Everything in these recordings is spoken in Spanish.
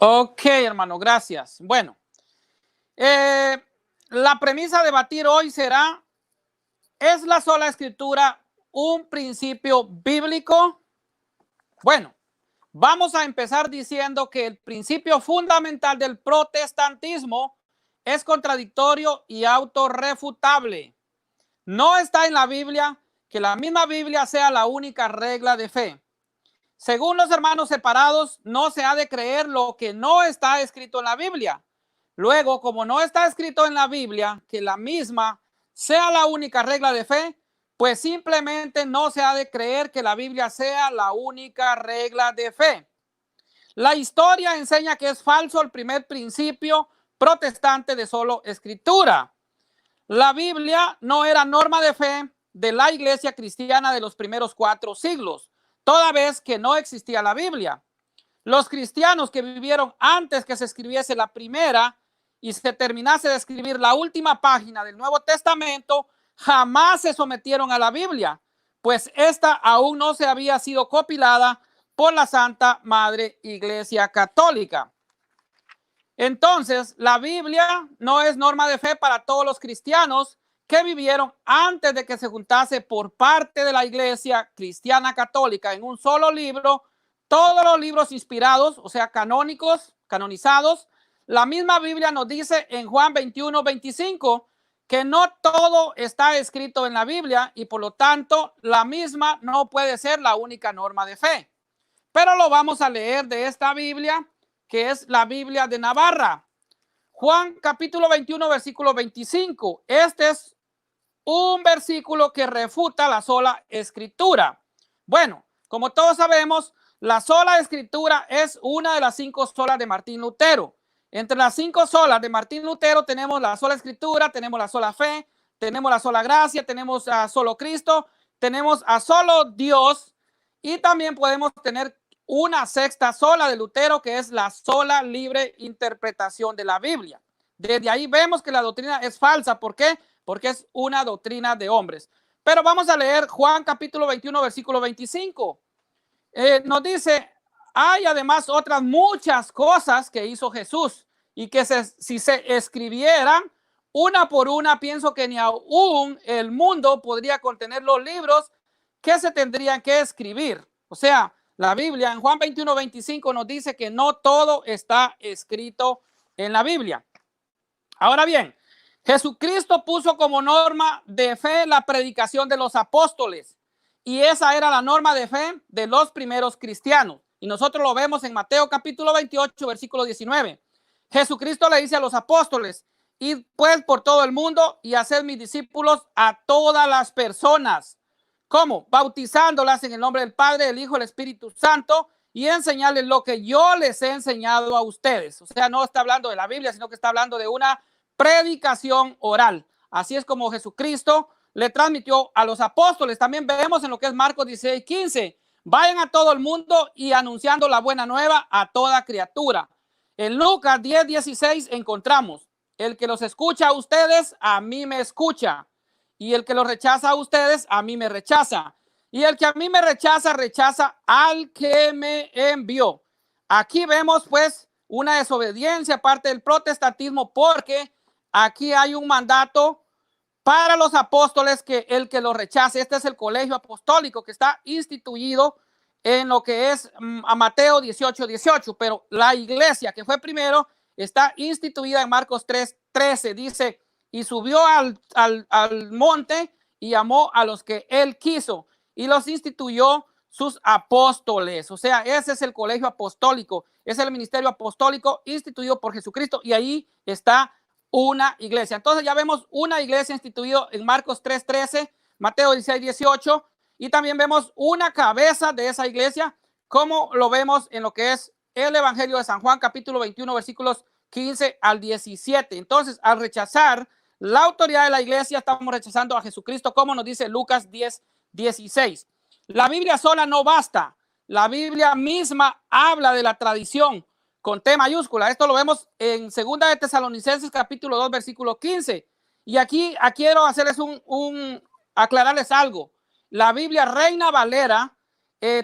Ok, hermano, gracias. Bueno, la premisa a debatir hoy será, ¿es la sola escritura un principio bíblico? Bueno, vamos a empezar diciendo que el principio fundamental del protestantismo es contradictorio y autorrefutable. No está en la Biblia que la misma Biblia sea la única regla de fe. Según los hermanos separados, no se ha de creer lo que no está escrito en la Biblia. Luego, como no está escrito en la Biblia que la misma sea la única regla de fe, pues simplemente no se ha de creer que la Biblia sea la única regla de fe. La historia enseña que es falso el primer principio protestante de solo escritura. La Biblia no era norma de fe de la iglesia cristiana de los primeros 4 siglos, toda vez que no existía la Biblia. Los cristianos que vivieron antes que se escribiese la primera y se terminase de escribir la última página del Nuevo Testamento jamás se sometieron a la Biblia, pues esta aún no se había sido compilada por la Santa Madre Iglesia Católica. Entonces, la Biblia no es norma de fe para todos los cristianos que vivieron antes de que se juntase por parte de la Iglesia Cristiana Católica en un solo libro todos los libros inspirados, o sea, canónicos, canonizados. La misma Biblia nos dice en Juan 21:25 que no todo está escrito en la Biblia y por lo tanto la misma no puede ser la única norma de fe. Pero lo vamos a leer de esta Biblia, que es la Biblia de Navarra. Juan capítulo 21, versículo 25. Este es un versículo que refuta la sola escritura. Bueno, como todos sabemos, la sola escritura es una de las 5 solas de Martín Lutero. Entre las 5 solas de Martín Lutero tenemos la sola escritura, tenemos la sola fe, tenemos la sola gracia, tenemos a solo Cristo, tenemos a solo Dios y también podemos tener una sexta sola de Lutero, que es la sola libre interpretación de la Biblia. Desde ahí vemos que la doctrina es falsa. ¿Por qué? Porque es una doctrina de hombres. Pero vamos a leer Juan capítulo 21, versículo 25. Nos dice, hay además otras muchas cosas que hizo Jesús y que si se escribieran una por una, pienso que ni aún el mundo podría contener los libros que se tendrían que escribir. O sea, la Biblia en Juan 21:25 nos dice que no todo está escrito en la Biblia. Ahora bien, Jesucristo puso como norma de fe la predicación de los apóstoles y esa era la norma de fe de los primeros cristianos. Y nosotros lo vemos en Mateo capítulo 28, versículo 19. Jesucristo le dice a los apóstoles, id pues por todo el mundo y haced mis discípulos a todas las personas. ¿Cómo? Bautizándolas en el nombre del Padre, del Hijo, del Espíritu Santo y enseñarles lo que yo les he enseñado a ustedes. O sea, no está hablando de la Biblia, sino que está hablando de una predicación oral. Así es como Jesucristo le transmitió a los apóstoles. También vemos en lo que es Marcos 16:15. Vayan a todo el mundo y anunciando la buena nueva a toda criatura. En Lucas 10:16 encontramos, el que los escucha a ustedes, a mí me escucha. Y el que los rechaza a ustedes, a mí me rechaza. Y el que a mí me rechaza, rechaza al que me envió. Aquí vemos pues una desobediencia parte del protestantismo, porque aquí hay un mandato para los apóstoles que el que los rechace. Este es el colegio apostólico que está instituido en lo que es a Mateo 18:18, pero la iglesia que fue primero está instituida en Marcos 3:13. Dice, y subió al monte y llamó a los que él quiso y los instituyó sus apóstoles. O sea, ese es el colegio apostólico, es el ministerio apostólico instituido por Jesucristo y ahí está una iglesia. Entonces ya vemos una iglesia instituida en Marcos 3:13, Mateo 16:18 y también vemos una cabeza de esa iglesia, como lo vemos en lo que es el Evangelio de San Juan, capítulo 21, versículos 15 al 17. Entonces, al rechazar la autoridad de la iglesia, estamos rechazando a Jesucristo, como nos dice Lucas 10:16. La Biblia sola no basta. La Biblia misma habla de la tradición con T mayúscula. Esto lo vemos en 2 de Tesalonicenses, capítulo 2, versículo 15. Y aquí quiero hacerles aclararles algo. La Biblia Reina Valera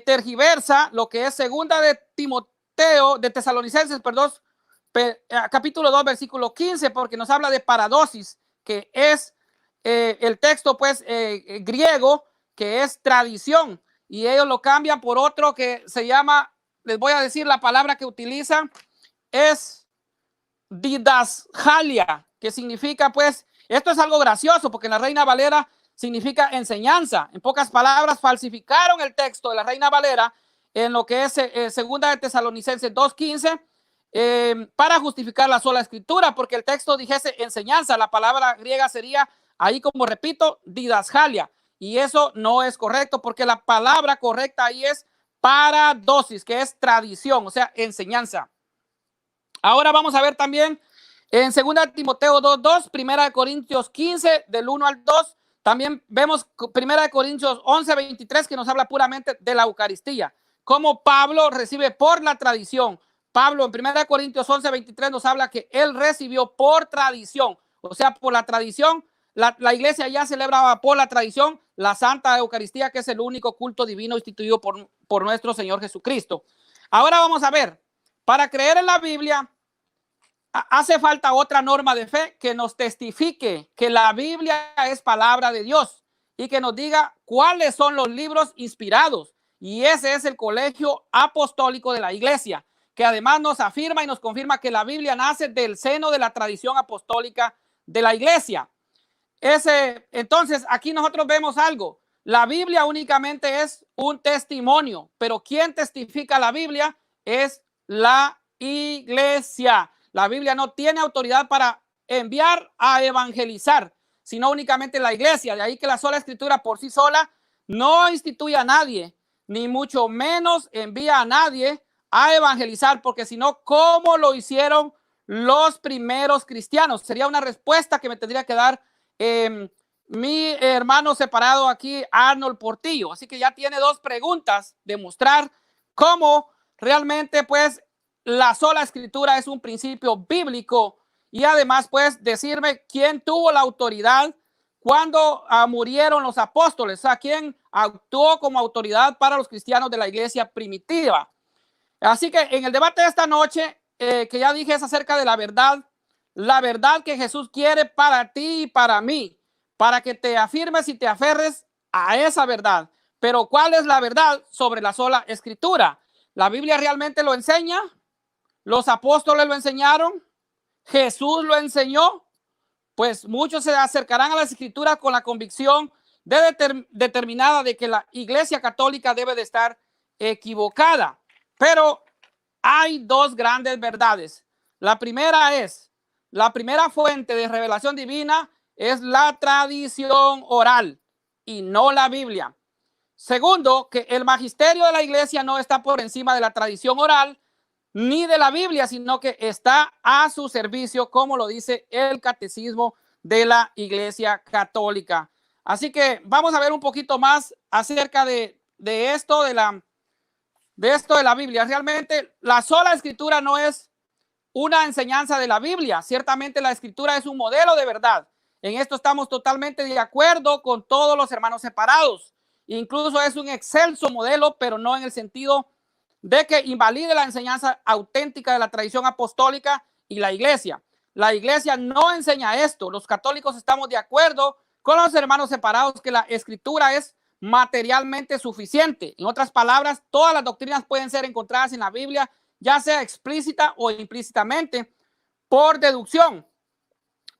tergiversa lo que es 2 de Timoteo de Tesalonicenses, perdón, capítulo 2, versículo 15, porque nos habla de paradosis, que es el texto pues griego, que es tradición, y ellos lo cambian por otro que se llama, les voy a decir la palabra que utilizan, es didascalia, que significa pues, esto es algo gracioso, porque en la Reina Valera significa enseñanza. En pocas palabras, falsificaron el texto de la Reina Valera en lo que es segunda de Tesalonicenses 2:15 para justificar la sola escritura, porque el texto dijese enseñanza, la palabra griega sería ahí, como repito, didascalia, y eso no es correcto, porque la palabra correcta ahí es paradosis, que es tradición, o sea, enseñanza. Ahora vamos a ver también en 2 Timoteo 2:2, 1 Corintios 15, del 1 al 2. También vemos 1 Corintios 11:23, que nos habla puramente de la Eucaristía. Cómo Pablo recibe por la tradición. Pablo en 1 Corintios 11:23 nos habla que él recibió por tradición. O sea, por la tradición, la iglesia ya celebraba por la tradición la Santa Eucaristía, que es el único culto divino instituido por nuestro Señor Jesucristo. Ahora vamos a ver, para creer en la Biblia, hace falta otra norma de fe que nos testifique que la Biblia es palabra de Dios y que nos diga cuáles son los libros inspirados. Y ese es el Colegio Apostólico de la Iglesia, que además nos afirma y nos confirma que la Biblia nace del seno de la tradición apostólica de la Iglesia. Entonces, aquí nosotros vemos algo. La Biblia únicamente es un testimonio, pero quien testifica la Biblia es la Iglesia. La Biblia no tiene autoridad para enviar a evangelizar, sino únicamente la iglesia. De ahí que la sola escritura por sí sola no instituye a nadie, ni mucho menos envía a nadie a evangelizar, porque si no, ¿cómo lo hicieron los primeros cristianos? Sería una respuesta que me tendría que dar mi hermano separado aquí, Arnold Portillo. Así que ya tiene dos preguntas de mostrar cómo realmente pues la sola escritura es un principio bíblico, y además pues decirme quién tuvo la autoridad cuando murieron los apóstoles, o sea, quién actuó como autoridad para los cristianos de la iglesia primitiva. Así que en el debate de esta noche, que ya dije, es acerca de la verdad que Jesús quiere para ti y para mí, para que te afirmes y te aferres a esa verdad. Pero ¿cuál es la verdad sobre la sola escritura? ¿La Biblia realmente lo enseña? ¿Los apóstoles lo enseñaron? ¿Jesús lo enseñó? Pues muchos se acercarán a las escrituras con la convicción determinada de que la Iglesia Católica debe de estar equivocada. Pero hay dos grandes verdades. La primera fuente de revelación divina es la tradición oral y no la Biblia. Segundo, que el magisterio de la iglesia no está por encima de la tradición oral ni de la Biblia, sino que está a su servicio, como lo dice el catecismo de la Iglesia Católica. Así que vamos a ver un poquito más acerca de esto de la Biblia. Realmente la sola escritura no es una enseñanza de la Biblia. Ciertamente la escritura es un modelo de verdad. En esto estamos totalmente de acuerdo con todos los hermanos separados. Incluso es un excelso modelo, pero no en el sentido de que invalide la enseñanza auténtica de la tradición apostólica y la iglesia. La iglesia no enseña esto. Los católicos estamos de acuerdo con los hermanos separados que la escritura es materialmente suficiente. En otras palabras, todas las doctrinas pueden ser encontradas en la Biblia, ya sea explícita o implícitamente, por deducción,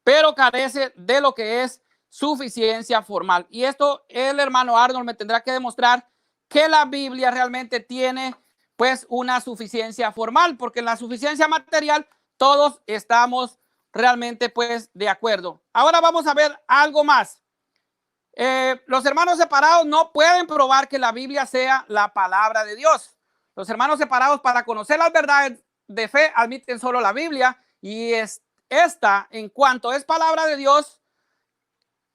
pero carece de lo que es suficiencia formal. Y esto el hermano Arnold me tendrá que demostrar que la Biblia realmente tiene pues una suficiencia formal, porque en la suficiencia material todos estamos realmente pues de acuerdo. Ahora vamos a ver algo más. Los hermanos separados no pueden probar que la Biblia sea la palabra de Dios. Los hermanos separados, para conocer las verdades de fe, admiten solo la Biblia, y esta, en cuanto es palabra de Dios,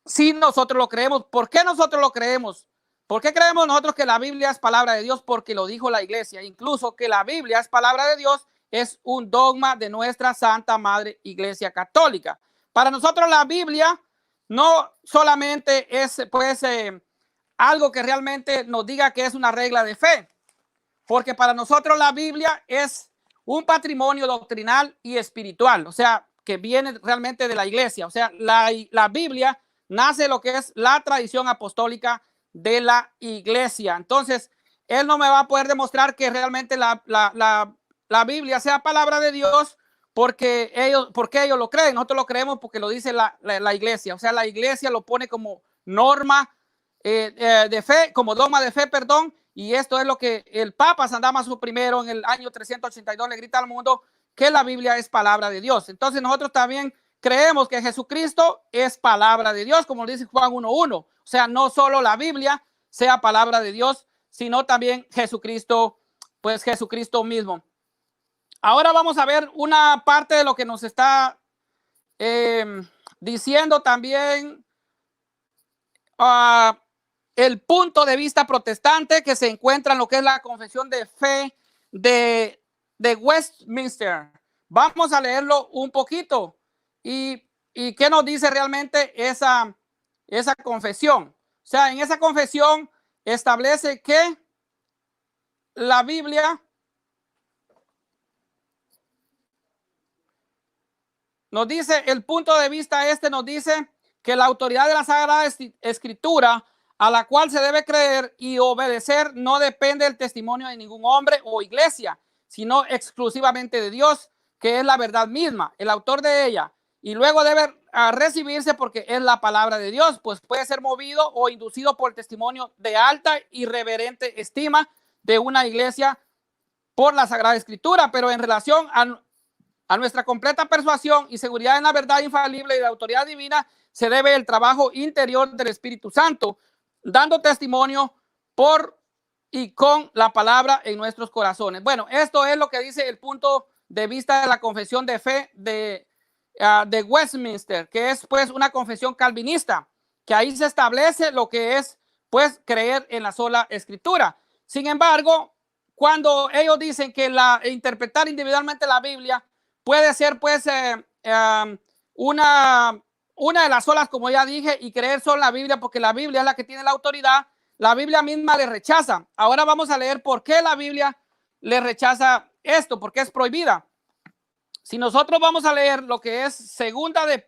si nosotros lo creemos. ¿Por qué nosotros lo creemos? ¿Por qué creemos nosotros que la Biblia es palabra de Dios? Porque lo dijo la iglesia. Incluso que la Biblia es palabra de Dios es un dogma de nuestra Santa Madre Iglesia Católica. Para nosotros la Biblia no solamente es pues algo que realmente nos diga que es una regla de fe, porque para nosotros la Biblia es un patrimonio doctrinal y espiritual, o sea, que viene realmente de la iglesia. O sea, la Biblia nace de lo que es la tradición apostólica de la iglesia. Entonces, él no me va a poder demostrar que realmente la Biblia sea palabra de Dios porque ellos lo creen. Nosotros lo creemos porque lo dice la iglesia. O sea, la iglesia lo pone como norma de fe, como dogma de fe, perdón. Y esto es lo que el Papa San Damaso I en el año 382 le grita al mundo, que la Biblia es palabra de Dios. Entonces nosotros también creemos que Jesucristo es palabra de Dios, como dice Juan 1:1. O sea, no solo la Biblia sea palabra de Dios, sino también Jesucristo, pues Jesucristo mismo. Ahora vamos a ver una parte de lo que nos está diciendo también el punto de vista protestante que se encuentra en lo que es la confesión de fe de Westminster. Vamos a leerlo un poquito y qué nos dice realmente esa confesión. O sea, en esa confesión establece que la Biblia nos dice, el punto de vista nos dice que la autoridad de la Sagrada Escritura, a la cual se debe creer y obedecer, no depende del testimonio de ningún hombre o iglesia, sino exclusivamente de Dios, que es la verdad misma, el autor de ella, y luego debe recibirse porque es la palabra de Dios, pues puede ser movido o inducido por el testimonio de alta y reverente estima de una iglesia por la Sagrada Escritura, pero en relación a nuestra completa persuasión y seguridad en la verdad infalible y la autoridad divina, se debe el trabajo interior del Espíritu Santo, dando testimonio por y con la palabra en nuestros corazones. Bueno, esto es lo que dice el punto de vista de la confesión de fe de Westminster, que es pues una confesión calvinista, que ahí se establece lo que es pues creer en la sola Escritura. Sin embargo, cuando ellos dicen que interpretar individualmente la Biblia puede ser pues una de las solas, como ya dije, y creer solo en la Biblia porque la Biblia es la que tiene la autoridad, la Biblia misma le rechaza. Ahora vamos a leer por qué la Biblia le rechaza esto, porque es prohibida. Si nosotros vamos a leer lo que es segunda de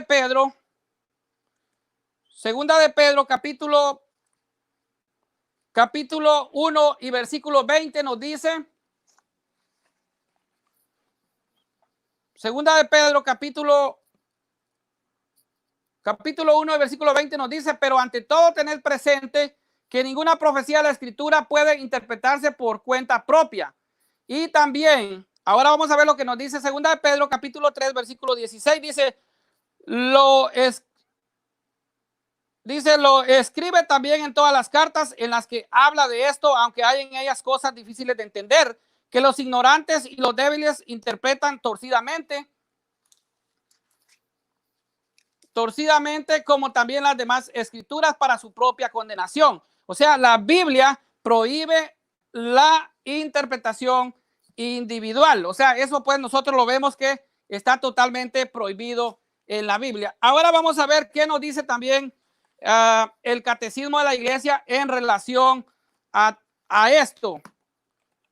Pedro capítulo 1 y versículo 20 nos dice, segunda de Pedro capítulo 1 y versículo 20 nos dice, pero ante todo tened presente que ninguna profecía de la Escritura puede interpretarse por cuenta propia. Y también, ahora vamos a ver lo que nos dice segunda de Pedro capítulo 3 versículo 16, dice, lo escribe también en todas las cartas en las que habla de esto, aunque hay en ellas cosas difíciles de entender, que los ignorantes y los débiles interpretan torcidamente como también las demás escrituras para su propia condenación. O sea, la Biblia prohíbe la interpretación individual. O sea, eso pues nosotros lo vemos que está totalmente prohibido en la Biblia. Ahora vamos a ver qué nos dice también el catecismo de la iglesia en relación a esto.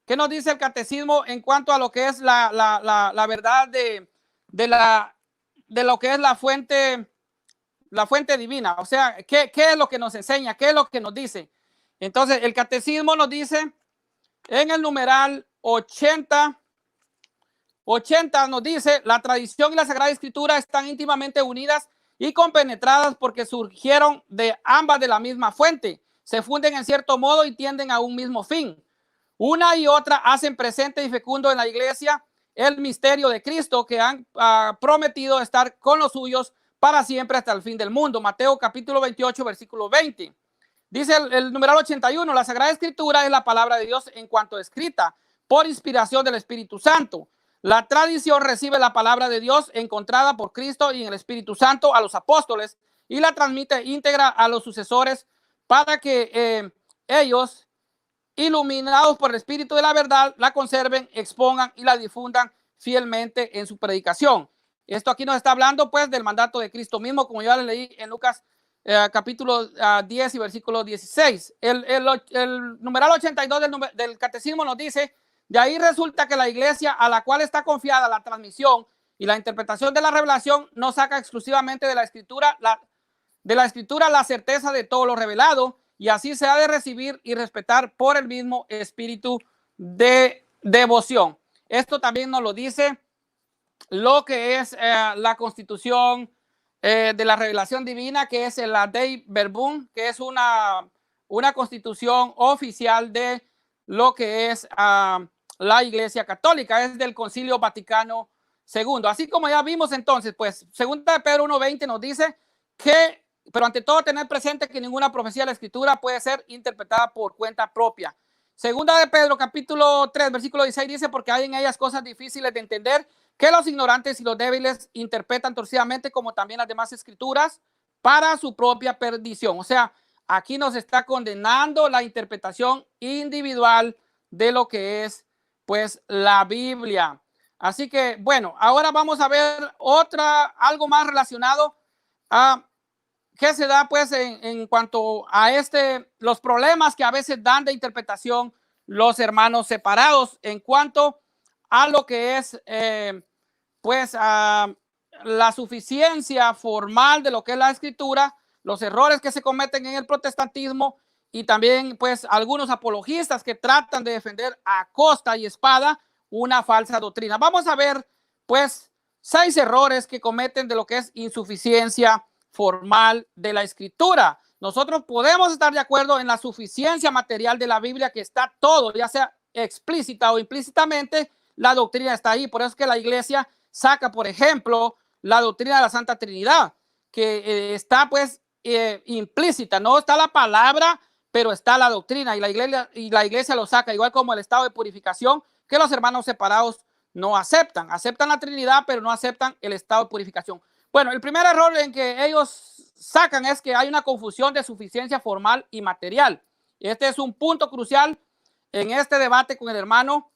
¿Qué nos dice el catecismo en cuanto a lo que es la verdad de lo que es la fuente divina? O sea, ¿qué es lo que nos enseña? ¿Qué es lo que nos dice? Entonces, el catecismo nos dice en el numeral 80 nos dice, la tradición y la Sagrada Escritura están íntimamente unidas y compenetradas porque surgieron de ambas de la misma fuente, se funden en cierto modo y tienden a un mismo fin. Una y otra hacen presente y fecundo en la iglesia el misterio de Cristo, que han prometido estar con los suyos para siempre hasta el fin del mundo. Mateo capítulo 28 versículo 20. Dice el numeral 81, la Sagrada Escritura es la palabra de Dios en cuanto escrita por inspiración del Espíritu Santo. La tradición recibe la palabra de Dios encontrada por Cristo y en el Espíritu Santo a los apóstoles y la transmite íntegra a los sucesores para que ellos, iluminados por el Espíritu de la verdad, la conserven, expongan y la difundan fielmente en su predicación. Esto aquí nos está hablando pues del mandato de Cristo mismo, como ya le leí en Lucas capítulo 10 y versículo 16. El numeral 82 del catecismo nos dice, De ahí resulta que la iglesia a la cual está confiada la transmisión y la interpretación de la revelación no saca exclusivamente de la escritura la certeza de todo lo revelado, y así se ha de recibir y respetar por el mismo espíritu de devoción. Esto también nos lo dice lo que es la constitución de la revelación divina, que es la Dei Verbum, que es una constitución oficial de lo que es la Iglesia Católica, es del Concilio Vaticano II. Así como ya vimos entonces, pues, segunda de Pedro 1:20 nos dice que, pero ante todo tener presente que ninguna profecía de la Escritura puede ser interpretada por cuenta propia. Segunda de Pedro, capítulo 3, versículo 16 dice, porque hay en ellas cosas difíciles de entender, que los ignorantes y los débiles interpretan torcidamente, como también las demás escrituras, para su propia perdición. O sea, aquí nos está condenando la interpretación individual de lo que es, pues, la Biblia. Así que, bueno, ahora vamos a ver algo más relacionado a qué se da, pues, en cuanto a los problemas que a veces dan de interpretación los hermanos separados en cuanto a lo que es, pues, la suficiencia formal de lo que es la escritura, los errores que se cometen en el protestantismo y también, pues, algunos apologistas que tratan de defender a costa y espada una falsa doctrina. Vamos a ver, pues, 6 errores que cometen de lo que es insuficiencia formal de la escritura. Nosotros podemos estar de acuerdo en la suficiencia material de la Biblia, que está todo, ya sea explícita o implícitamente, la doctrina está ahí. Por eso es que la iglesia saca, por ejemplo, la doctrina de la Santa Trinidad, que está, pues, implícita. No está la palabra, pero está la doctrina, y la iglesia lo saca, igual como el estado de purificación, que los hermanos separados no aceptan. Aceptan la Trinidad, pero no aceptan el estado de purificación. Bueno, el primer error en que ellos sacan es que hay una confusión de suficiencia formal y material. Este es un punto crucial en este debate con el hermano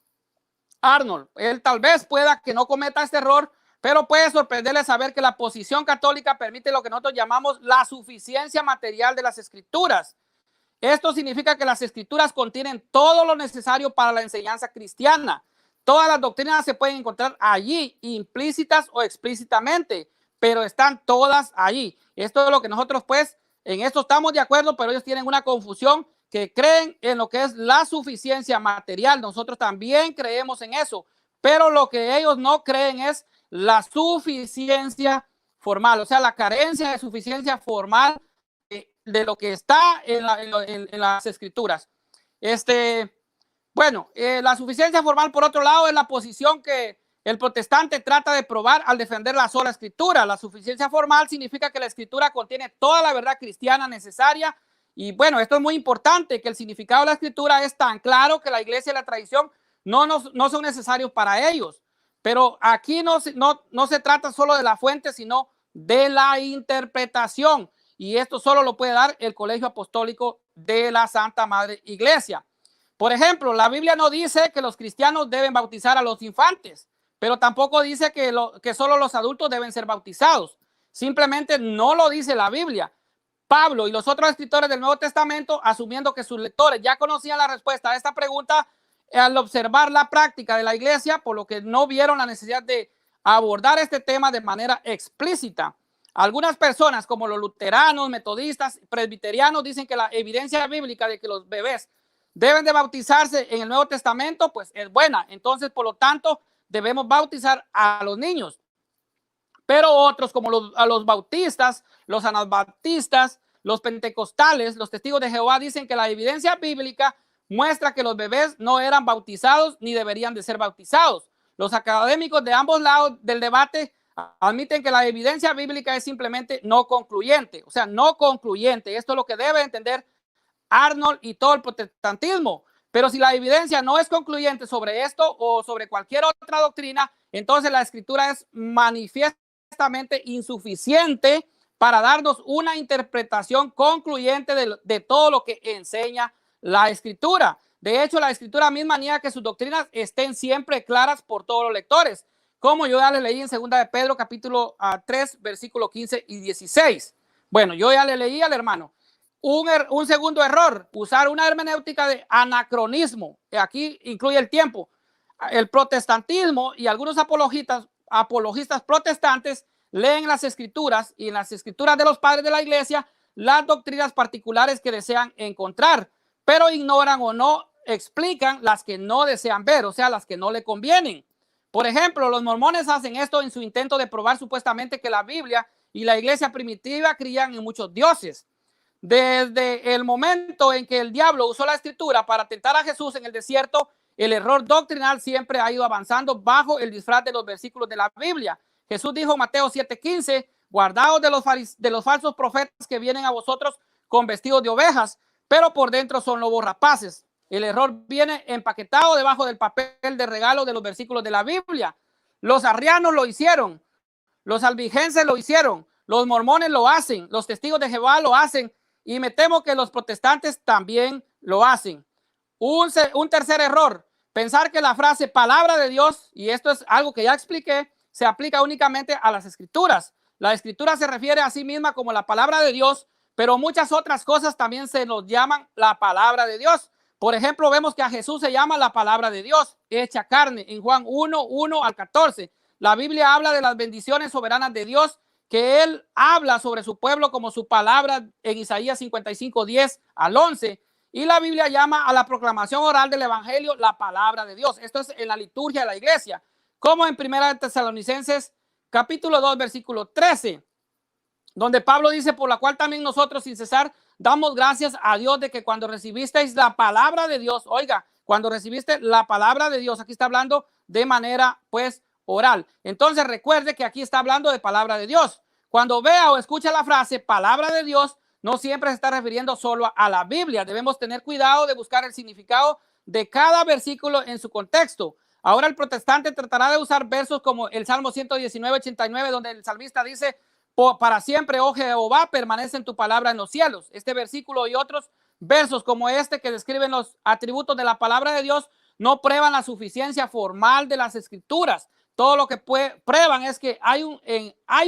Arnold. Él tal vez pueda que no cometa este error, pero puede sorprenderle saber que la posición católica permite lo que nosotros llamamos la suficiencia material de las escrituras. Esto significa que las escrituras contienen todo lo necesario para la enseñanza cristiana. Todas las doctrinas se pueden encontrar allí, implícitas o explícitamente, pero están todas allí. Esto es lo que nosotros, pues, en esto estamos de acuerdo, pero ellos tienen una confusión, que creen en lo que es la suficiencia material. Nosotros también creemos en eso, pero lo que ellos no creen es la suficiencia formal, o sea, la carencia de suficiencia formal de lo que está en las escrituras. Bueno, la suficiencia formal, por otro lado, es la posición que el protestante trata de probar al defender la sola escritura. La suficiencia formal significa que la escritura contiene toda la verdad cristiana necesaria. Y bueno, esto es muy importante, que el significado de la escritura es tan claro que la iglesia y la tradición no son necesarios para ellos. Pero aquí no se trata solo de la fuente, sino de la interpretación. Y esto solo lo puede dar el Colegio Apostólico de la Santa Madre Iglesia. Por ejemplo, la Biblia no dice que los cristianos deben bautizar a los infantes, pero tampoco dice que solo los adultos deben ser bautizados. Simplemente no lo dice la Biblia. Pablo y los otros escritores del Nuevo Testamento, asumiendo que sus lectores ya conocían la respuesta a esta pregunta, al observar la práctica de la iglesia, por lo que no vieron la necesidad de abordar este tema de manera explícita. Algunas personas, como los luteranos, metodistas, presbiterianos, dicen que la evidencia bíblica de que los bebés deben de bautizarse en el Nuevo Testamento, pues es buena. Entonces, por lo tanto, debemos bautizar a los niños. Pero otros, como los bautistas, los anabaptistas, los pentecostales, los testigos de Jehová, dicen que la evidencia bíblica muestra que los bebés no eran bautizados ni deberían de ser bautizados. Los académicos de ambos lados del debate admiten que la evidencia bíblica es simplemente no concluyente. O sea, no concluyente. Esto es lo que debe entender Arnold y todo el protestantismo. Pero si la evidencia no es concluyente sobre esto o sobre cualquier otra doctrina, entonces la escritura es manifiestamente insuficiente para darnos una interpretación concluyente de todo lo que enseña la escritura. De hecho, la escritura misma niega que sus doctrinas estén siempre claras por todos los lectores, como yo ya le leí en 2 de Pedro capítulo 3, versículo 15 y 16. Bueno, yo ya le leí al hermano. Un segundo error, usar una hermenéutica de anacronismo. Aquí incluye el tiempo. el protestantismo y algunos apologistas protestantes leen las escrituras y en las escrituras de los padres de la iglesia las doctrinas particulares que desean encontrar, pero ignoran o no explican las que no desean ver, o sea, las que no le convienen. Por ejemplo, los mormones hacen esto en su intento de probar supuestamente que la Biblia y la iglesia primitiva creían en muchos dioses. Desde el momento en que el diablo usó la escritura para tentar a Jesús en el desierto, el error doctrinal siempre ha ido avanzando bajo el disfraz de los versículos de la Biblia. Jesús dijo en Mateo 7:15, guardaos de los falsos profetas que vienen a vosotros con vestidos de ovejas, pero por dentro son lobos rapaces. El error viene empaquetado debajo del papel de regalo de los versículos de la Biblia. Los arrianos lo hicieron, los albigenses lo hicieron, los mormones lo hacen, los testigos de Jehová lo hacen y me temo que los protestantes también lo hacen. Un tercer error, pensar que la frase palabra de Dios, y esto es algo que ya expliqué, se aplica únicamente a las escrituras. La escritura se refiere a sí misma como la palabra de Dios, pero muchas otras cosas también se nos llaman la palabra de Dios. Por ejemplo, vemos que a Jesús se llama la palabra de Dios, hecha carne, en Juan 1:1 al 14. La Biblia habla de las bendiciones soberanas de Dios, que Él habla sobre su pueblo como su palabra en Isaías 55:10 al 11. Y la Biblia llama a la proclamación oral del evangelio la palabra de Dios. Esto es en la liturgia de la iglesia, como en 1 Tesalonicenses capítulo 2 versículo 13, donde Pablo dice, por la cual también nosotros sin cesar damos gracias a Dios de que cuando recibisteis la palabra de Dios, oiga, cuando recibiste la palabra de Dios, aquí está hablando de manera pues oral. Entonces recuerde que aquí está hablando de palabra de Dios. Cuando vea o escucha la frase palabra de Dios, no siempre se está refiriendo solo a la Biblia. Debemos tener cuidado de buscar el significado de cada versículo en su contexto. Ahora el protestante tratará de usar versos como el Salmo 119:89, donde el salmista dice, para siempre, oh Jehová, permanece en tu palabra en los cielos. Este versículo y otros versos como este que describen los atributos de la palabra de Dios no prueban la suficiencia formal de las escrituras. Todo lo que prueban es que hay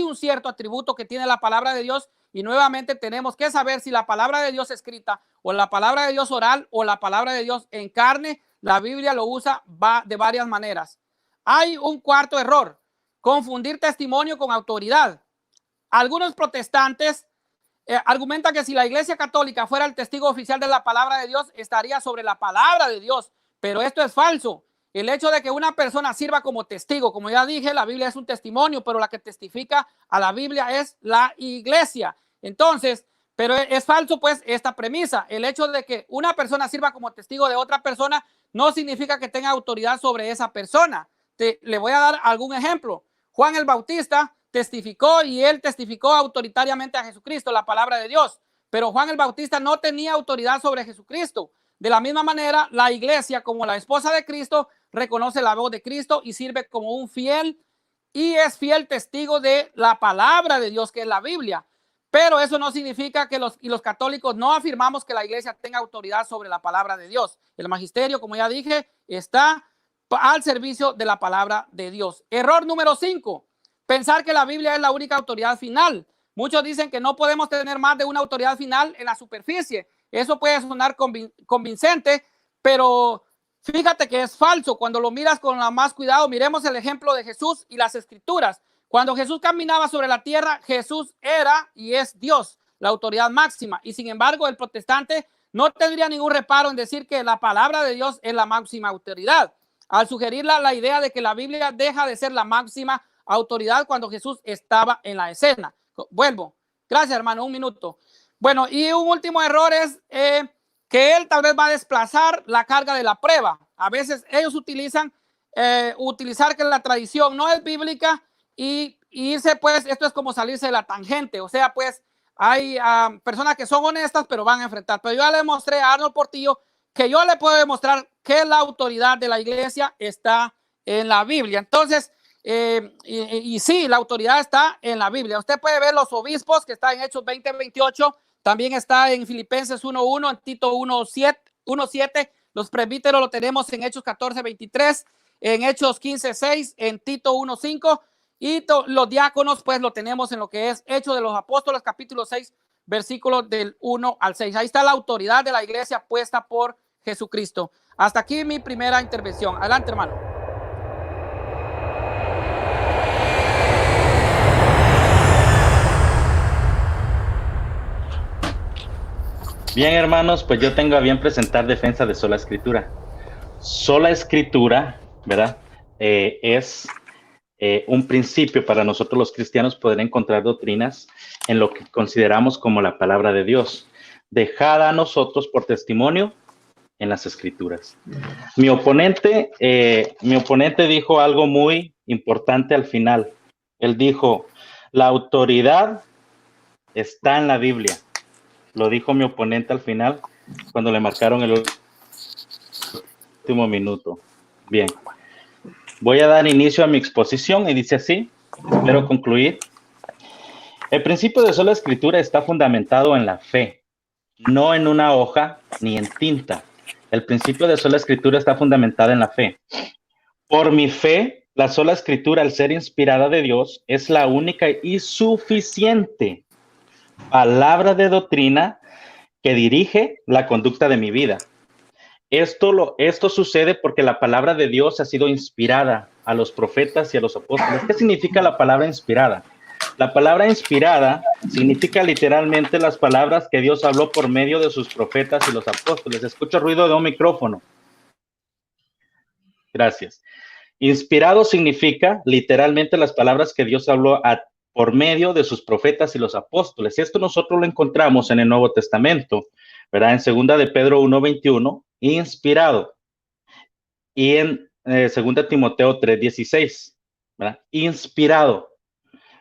un cierto atributo que tiene la palabra de Dios y nuevamente tenemos que saber si la palabra de Dios escrita o la palabra de Dios oral o la palabra de Dios en carne. La Biblia lo usa de varias maneras. Hay un cuarto error, confundir testimonio con autoridad. Algunos protestantes argumentan que si la Iglesia Católica fuera el testigo oficial de la palabra de Dios, estaría sobre la palabra de Dios, pero esto es falso. El hecho de que una persona sirva como testigo, como ya dije, la Biblia es un testimonio, pero la que testifica a la Biblia es la iglesia. Entonces, pero es falso pues esta premisa. El hecho de que una persona sirva como testigo de otra persona no significa que tenga autoridad sobre esa persona. Le voy a dar algún ejemplo. Juan el Bautista testificó y él testificó autoritariamente a Jesucristo, la palabra de Dios, pero Juan el Bautista no tenía autoridad sobre Jesucristo. De la misma manera, la iglesia, como la esposa de Cristo, reconoce la voz de Cristo y sirve como un fiel y es fiel testigo de la palabra de Dios, que es la Biblia. Pero eso no significa que los católicos no afirmamos que la iglesia tenga autoridad sobre la palabra de Dios. El magisterio, como ya dije, está al servicio de la palabra de Dios. Error número 5, pensar que la Biblia es la única autoridad final. Muchos dicen que no podemos tener más de una autoridad final en la superficie. Eso puede sonar convincente, pero fíjate que es falso. Cuando lo miras con más cuidado, miremos el ejemplo de Jesús y las escrituras. Cuando Jesús caminaba sobre la tierra, Jesús era y es Dios, la autoridad máxima. Y sin embargo, el protestante no tendría ningún reparo en decir que la palabra de Dios es la máxima autoridad, al sugerir la idea de que la Biblia deja de ser la máxima autoridad cuando Jesús estaba en la escena. Vuelvo. Gracias, hermano. Un minuto. Bueno, y un último error es que él tal vez va a desplazar la carga de la prueba. A veces ellos utilizar que la tradición no es bíblica y irse, pues, esto es como salirse de la tangente. O sea, pues, hay personas que son honestas, pero van a enfrentar. Pero yo ya le mostré a Arnold Portillo que yo le puedo demostrar que la autoridad de la iglesia está en la Biblia. Entonces, y sí, la autoridad está en la Biblia. Usted puede ver los obispos que está en Hechos 20:28, también está en Filipenses 1:1, en Tito 1:7, los presbíteros lo tenemos en Hechos 14:23, en Hechos 15:6, en Tito 1:5, y los diáconos pues lo tenemos en lo que es Hechos de los Apóstoles, capítulo 6, versículos del 1 al 6. Ahí está la autoridad de la iglesia puesta por Jesucristo. Hasta aquí mi primera intervención. Adelante, hermano. Bien, hermanos, pues yo tengo a bien presentar defensa de sola escritura. Sola escritura, ¿verdad? Es un principio para nosotros los cristianos poder encontrar doctrinas en lo que consideramos como la palabra de Dios, dejada a nosotros por testimonio en las escrituras. Mi oponente dijo algo muy importante al final. Él dijo, la autoridad está en la Biblia. Lo dijo mi oponente al final cuando le marcaron el último minuto. Bien, voy a dar inicio a mi exposición y dice así, espero concluir. El principio de sola escritura está fundamentado en la fe, no en una hoja ni en tinta. El principio de sola escritura está fundamentado en la fe. Por mi fe, la sola escritura, al ser inspirada de Dios, es la única y suficiente palabra de doctrina que dirige la conducta de mi vida. Esto sucede porque la palabra de Dios ha sido inspirada a los profetas y a los apóstoles. ¿Qué significa la palabra inspirada? La palabra inspirada significa literalmente las palabras que Dios habló por medio de sus profetas y los apóstoles. Escucho ruido de un micrófono. Gracias. Inspirado significa literalmente las palabras que Dios habló por medio de sus profetas y los apóstoles. Esto nosotros lo encontramos en el Nuevo Testamento, ¿verdad? En 2 de Pedro 1:21, inspirado. Y en 2 Timoteo 3:16, ¿verdad? Inspirado,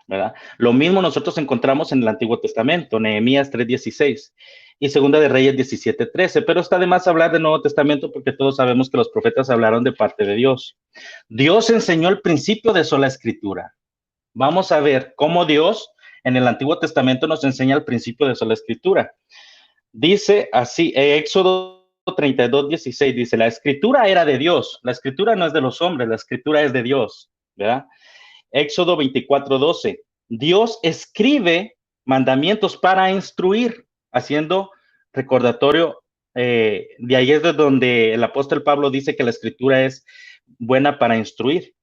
¿verdad? Lo mismo nosotros encontramos en el Antiguo Testamento, Nehemías 3:16 y 2 de Reyes 17:13, pero está de más hablar del Nuevo Testamento porque todos sabemos que los profetas hablaron de parte de Dios. Dios enseñó el principio de sola escritura. Vamos a ver cómo Dios en el Antiguo Testamento nos enseña el principio de sola escritura. Dice así, Éxodo 32:16, dice, la escritura era de Dios, la escritura no es de los hombres, la escritura es de Dios, ¿verdad? Éxodo 24:12, Dios escribe mandamientos para instruir, haciendo recordatorio, de ahí es de donde el apóstol Pablo dice que la escritura es buena para instruir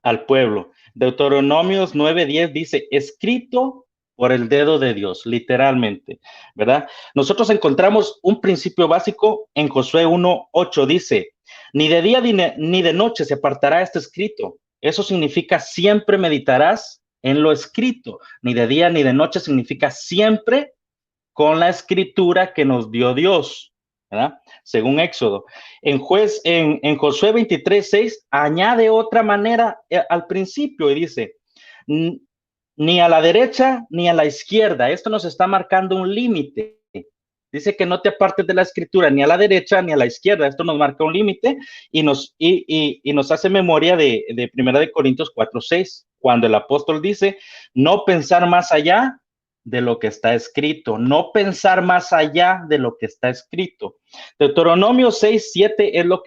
al pueblo. Deuteronomios 9:10 dice, escrito por el dedo de Dios, literalmente, ¿verdad? Nosotros encontramos un principio básico en Josué 1:8, dice, ni de día ni de noche se apartará este escrito. Eso significa siempre meditarás en lo escrito. Ni de día ni de noche significa siempre con la escritura que nos dio Dios, ¿verdad? Según Éxodo. En Josué 23:6 añade otra manera al principio y dice, ni a la derecha ni a la izquierda. Esto nos está marcando un límite. Dice que no te apartes de la escritura ni a la derecha ni a la izquierda. Esto nos marca un límite y nos hace memoria de 1 Corintios 4:6, cuando el apóstol dice, no pensar más allá de lo que está escrito, no pensar más allá de lo que está escrito. Deuteronomio 6:7 es lo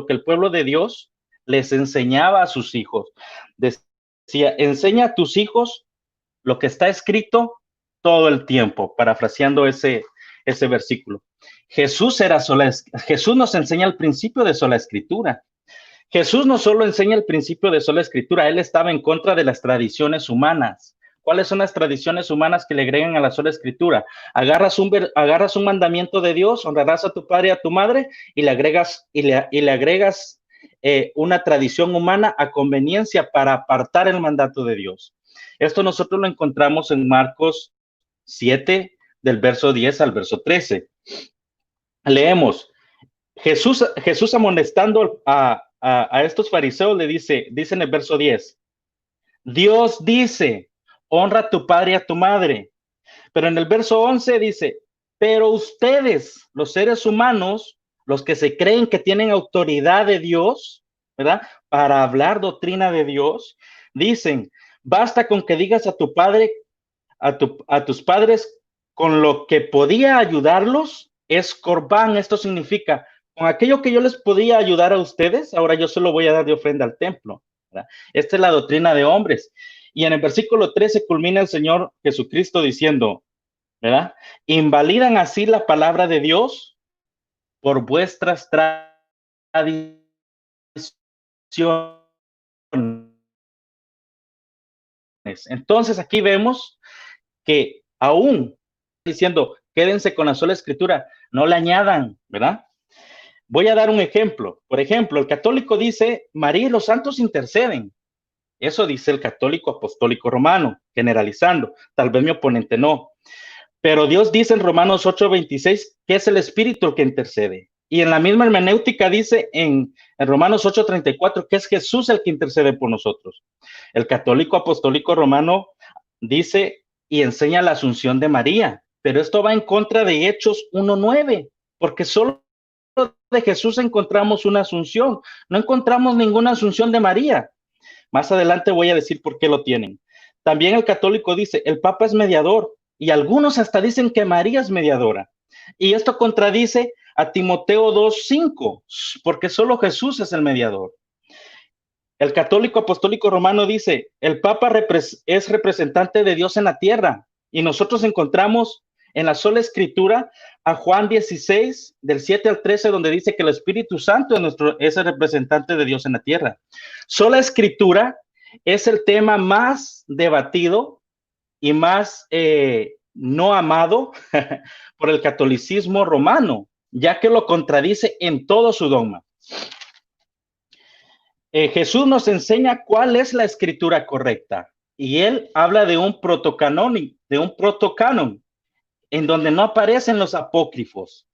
que el pueblo de Dios les enseñaba a sus hijos. Decía, enseña a tus hijos lo que está escrito todo el tiempo, parafraseando ese versículo. Jesús nos enseña el principio de sola escritura. Jesús no solo enseña el principio de sola escritura, él estaba en contra de las tradiciones humanas. ¿Cuáles son las tradiciones humanas que le agregan a la sola escritura? Agarras un mandamiento de Dios, honrarás a tu padre y a tu madre, y le agregas una tradición humana a conveniencia para apartar el mandato de Dios. Esto nosotros lo encontramos en Marcos 7, del verso 10 al verso 13. Leemos, Jesús amonestando a estos fariseos le dice en el verso 10, Dios dice, honra a tu padre y a tu madre. Pero en el verso 11 dice, pero ustedes, los seres humanos, los que se creen que tienen autoridad de Dios, ¿verdad? Para hablar doctrina de Dios, dicen, basta con que digas a tu padre, a tus padres, con lo que podía ayudarlos, es corbán. Esto significa, con aquello que yo les podía ayudar a ustedes, ahora yo se lo voy a dar de ofrenda al templo, ¿verdad? Esta es la doctrina de hombres. Y en el versículo 13 culmina el Señor Jesucristo diciendo, ¿verdad? Invalidan así la palabra de Dios por vuestras tradiciones. Entonces aquí vemos que aún diciendo quédense con la sola escritura, no le añadan, ¿verdad? Voy a dar un ejemplo. Por ejemplo, el católico dice, María y los santos interceden. Eso dice el católico apostólico romano, generalizando. Tal vez mi oponente no. Pero Dios dice en Romanos 8:26 que es el Espíritu el que intercede. Y en la misma hermenéutica dice en Romanos 8:34 que es Jesús el que intercede por nosotros. El católico apostólico romano dice y enseña la asunción de María, pero esto va en contra de Hechos 1:9, porque solo de Jesús encontramos una asunción, no encontramos ninguna asunción de María. Más adelante voy a decir por qué lo tienen. También el católico dice, el Papa es mediador, y algunos hasta dicen que María es mediadora. Y esto contradice a Timoteo 2:5, porque solo Jesús es el mediador. El católico apostólico romano dice, el Papa es representante de Dios en la tierra, y nosotros encontramos en la sola escritura a Juan 16, del 7 al 13, donde dice que el Espíritu Santo es el representante de Dios en la tierra. Sola escritura es el tema más debatido y más no amado por el catolicismo romano, ya que lo contradice en todo su dogma. Jesús nos enseña cuál es la escritura correcta, y él habla de un protocanon, en donde no aparecen los apócrifos,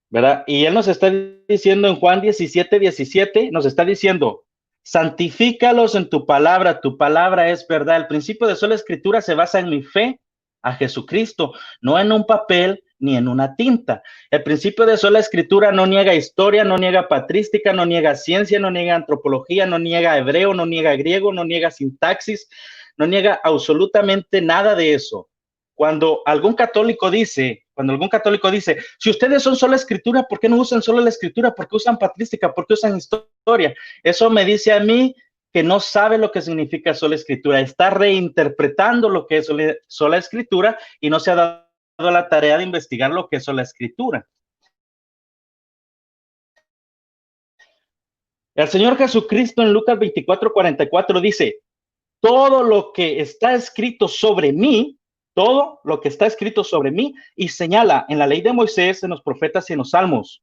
¿verdad? Y él nos está diciendo en Juan 17:17, nos está diciendo, santifícalos en tu palabra es verdad. El principio de sola escritura se basa en mi fe a Jesucristo, no en un papel ni en una tinta. El principio de sola escritura no niega historia, no niega patrística, no niega ciencia, no niega antropología, no niega hebreo, no niega griego, no niega sintaxis, no niega absolutamente nada de eso. Cuando algún católico dice, si ustedes son sola escritura, ¿por qué no usan solo la escritura? ¿Por qué usan patrística? ¿Por qué usan historia? Eso me dice a mí que no sabe lo que significa sola escritura, está reinterpretando lo que es sola escritura y no se ha dado la tarea de investigar lo que es sola escritura. El Señor Jesucristo en Lucas 24:44 dice, todo lo que está escrito sobre mí, y señala en la ley de Moisés, en los profetas y en los salmos.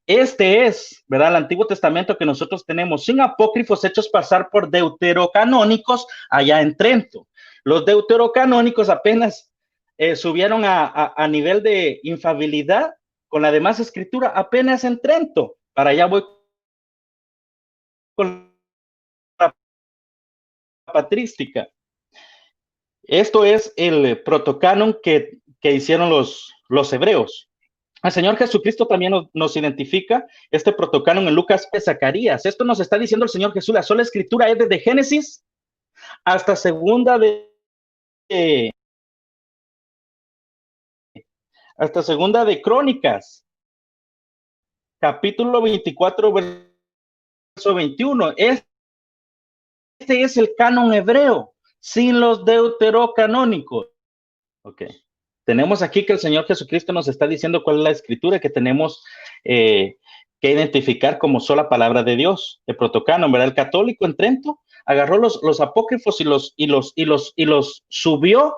Este es, ¿verdad? El Antiguo Testamento que nosotros tenemos, sin apócrifos hechos pasar por deuterocanónicos allá en Trento. Los deuterocanónicos apenas subieron a nivel de infalibilidad con la demás escritura apenas en Trento. Para allá voy con la patrística. Esto es el protocanon que hicieron los hebreos. El Señor Jesucristo también nos identifica este protocanon en Lucas de Zacarías. Esto nos está diciendo el Señor Jesús. La sola escritura es desde Génesis hasta segunda de Crónicas, capítulo 24, verso 21. Este es el canon hebreo, sin los deuterocanónicos. Ok. Tenemos aquí que el Señor Jesucristo nos está diciendo cuál es la escritura que tenemos que identificar como sola palabra de Dios, el protocanon, ¿verdad? El católico en Trento agarró los apócrifos y los subió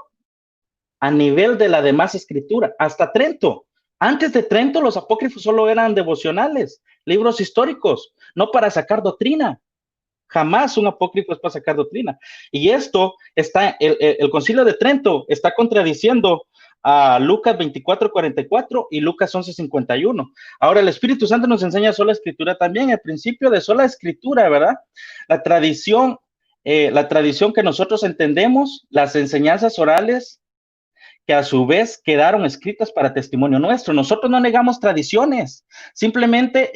a nivel de la demás escritura, hasta Trento. Antes de Trento, los apócrifos solo eran devocionales, libros históricos, no para sacar doctrina. Jamás un apócrifo es para sacar doctrina. Y esto está, el Concilio de Trento está contradiciendo a Lucas 24:44 y Lucas 11:51. Ahora el Espíritu Santo nos enseña sola escritura también, el principio de sola escritura, ¿verdad? La tradición que nosotros entendemos, las enseñanzas orales que a su vez quedaron escritas para testimonio nuestro. Nosotros no negamos tradiciones, simplemente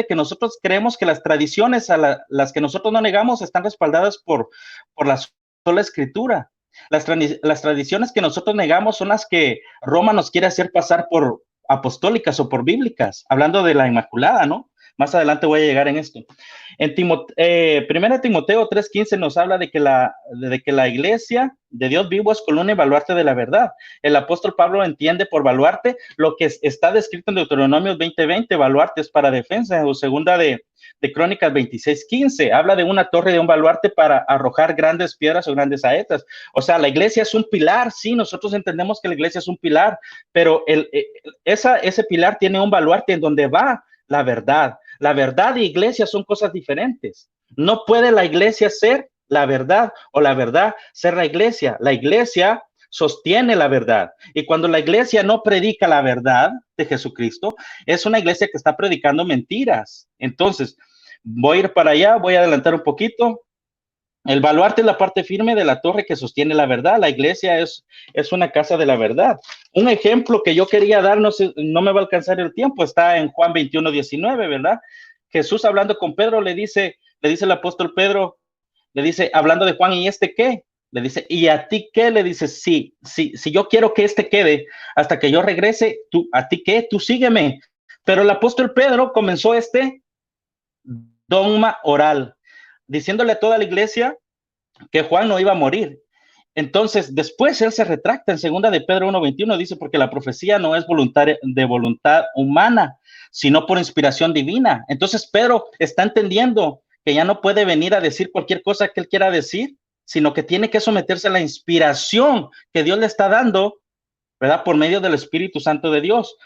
que nosotros creemos que las tradiciones las que nosotros no negamos están respaldadas por la sola escritura. Las tradiciones que nosotros negamos son las que Roma nos quiere hacer pasar por apostólicas o por bíblicas, hablando de la Inmaculada, ¿no? Más adelante voy a llegar en esto. En Primera Timoteo 3:15 nos habla de que la iglesia de Dios vivo es columna y baluarte de la verdad. El apóstol Pablo entiende por baluarte lo que está descrito en Deuteronomio 20:20, baluarte es para defensa, o segunda de Crónicas 26:15, habla de una torre, de un baluarte para arrojar grandes piedras o grandes saetas. O sea, la iglesia es un pilar, sí, nosotros entendemos que la iglesia es un pilar, pero ese pilar tiene un baluarte en donde va la verdad. La verdad y iglesia son cosas diferentes. No puede la iglesia ser la verdad o la verdad ser la iglesia. La iglesia sostiene la verdad. Y cuando la iglesia no predica la verdad de Jesucristo, es una iglesia que está predicando mentiras. Entonces, voy a ir para allá, voy a adelantar un poquito. El baluarte es la parte firme de la torre que sostiene la verdad. La iglesia es una casa de la verdad. Un ejemplo que yo quería dar, no me va a alcanzar el tiempo, está en Juan 21:19, ¿verdad? Jesús hablando con Pedro le dice el apóstol Pedro, le dice, hablando de Juan, ¿y este qué? Le dice, ¿y a ti qué? Le dice, si yo quiero que este quede hasta que yo regrese, ¿a ti qué? Tú sígueme. Pero el apóstol Pedro comenzó este dogma oral, diciéndole a toda la iglesia que Juan no iba a morir. Entonces, después él se retracta en segunda de Pedro 1:21, dice, porque la profecía no es de voluntad humana, sino por inspiración divina. Entonces, Pedro está entendiendo que ya no puede venir a decir cualquier cosa que él quiera decir, sino que tiene que someterse a la inspiración que Dios le está dando, ¿verdad? Por medio del Espíritu Santo de Dios.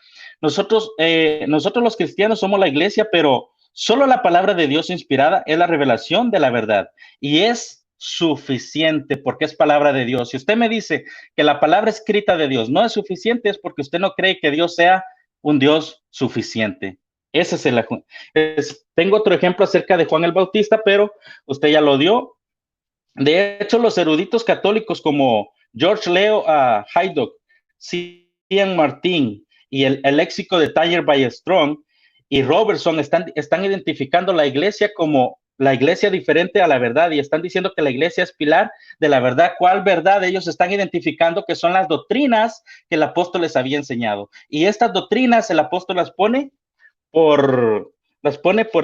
Nosotros los cristianos somos la iglesia, pero solo la palabra de Dios inspirada es la revelación de la verdad y es suficiente porque es palabra de Dios. Si usted me dice que la palabra escrita de Dios no es suficiente, es porque usted no cree que Dios sea un Dios suficiente. Ese tengo otro ejemplo acerca de Juan el Bautista, pero usted ya lo dio. De hecho, los eruditos católicos como George Leo Haydock, Cian Martín y el léxico de Tyler Ballestrom y Robertson están identificando la iglesia como la iglesia diferente a la verdad y están diciendo que la iglesia es pilar de la verdad. ¿Cuál verdad? Ellos están identificando que son las doctrinas que el apóstol les había enseñado. Y estas doctrinas el apóstol las pone por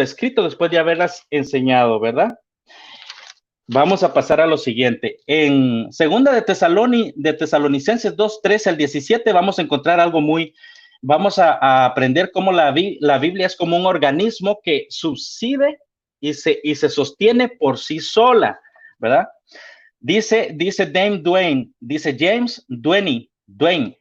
escrito después de haberlas enseñado, ¿verdad? Vamos a pasar a lo siguiente. En segunda de Tesalonicenses 2:13-17 vamos a encontrar algo vamos a aprender cómo la Biblia es como un organismo que subsiste y se sostiene por sí sola, ¿verdad? Dice James Duane,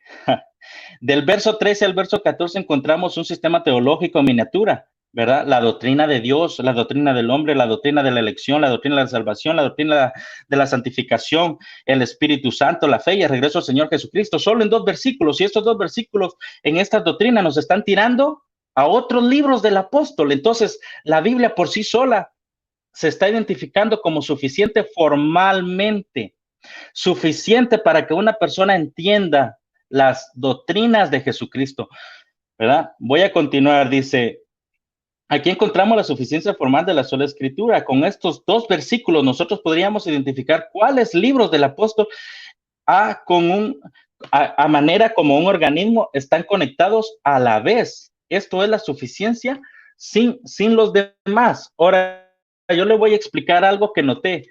del verso 13 al verso 14 encontramos un sistema teológico en miniatura, ¿verdad? La doctrina de Dios, la doctrina del hombre, la doctrina de la elección, la doctrina de la salvación, la doctrina de la santificación, el Espíritu Santo, la fe y el regreso al Señor Jesucristo, solo en 2 versículos. Y estos 2 versículos en esta doctrina nos están tirando a otros libros del apóstol. Entonces, la Biblia por sí sola se está identificando como suficiente formalmente, suficiente para que una persona entienda las doctrinas de Jesucristo, ¿verdad? Voy a continuar, dice, aquí encontramos la suficiencia formal de la sola escritura. Con estos 2 versículos nosotros podríamos identificar cuáles libros del apóstol a manera como un organismo están conectados a la vez. Esto es la suficiencia sin los demás. Ahora, yo le voy a explicar algo que noté.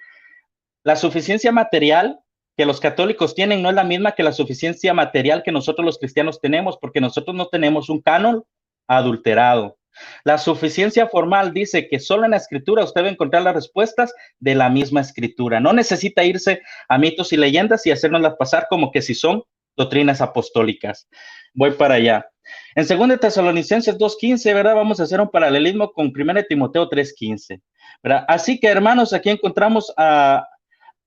La suficiencia material que los católicos tienen no es la misma que la suficiencia material que nosotros los cristianos tenemos, porque nosotros no tenemos un canon adulterado. La suficiencia formal dice que solo en la escritura usted va a encontrar las respuestas de la misma escritura. No necesita irse a mitos y leyendas y hacérnoslas pasar como que si son doctrinas apostólicas. Voy para allá. En 2 Tesalonicenses 2:15, ¿verdad? Vamos a hacer un paralelismo con 1 Timoteo 3:15, ¿verdad? Así que, hermanos, aquí encontramos a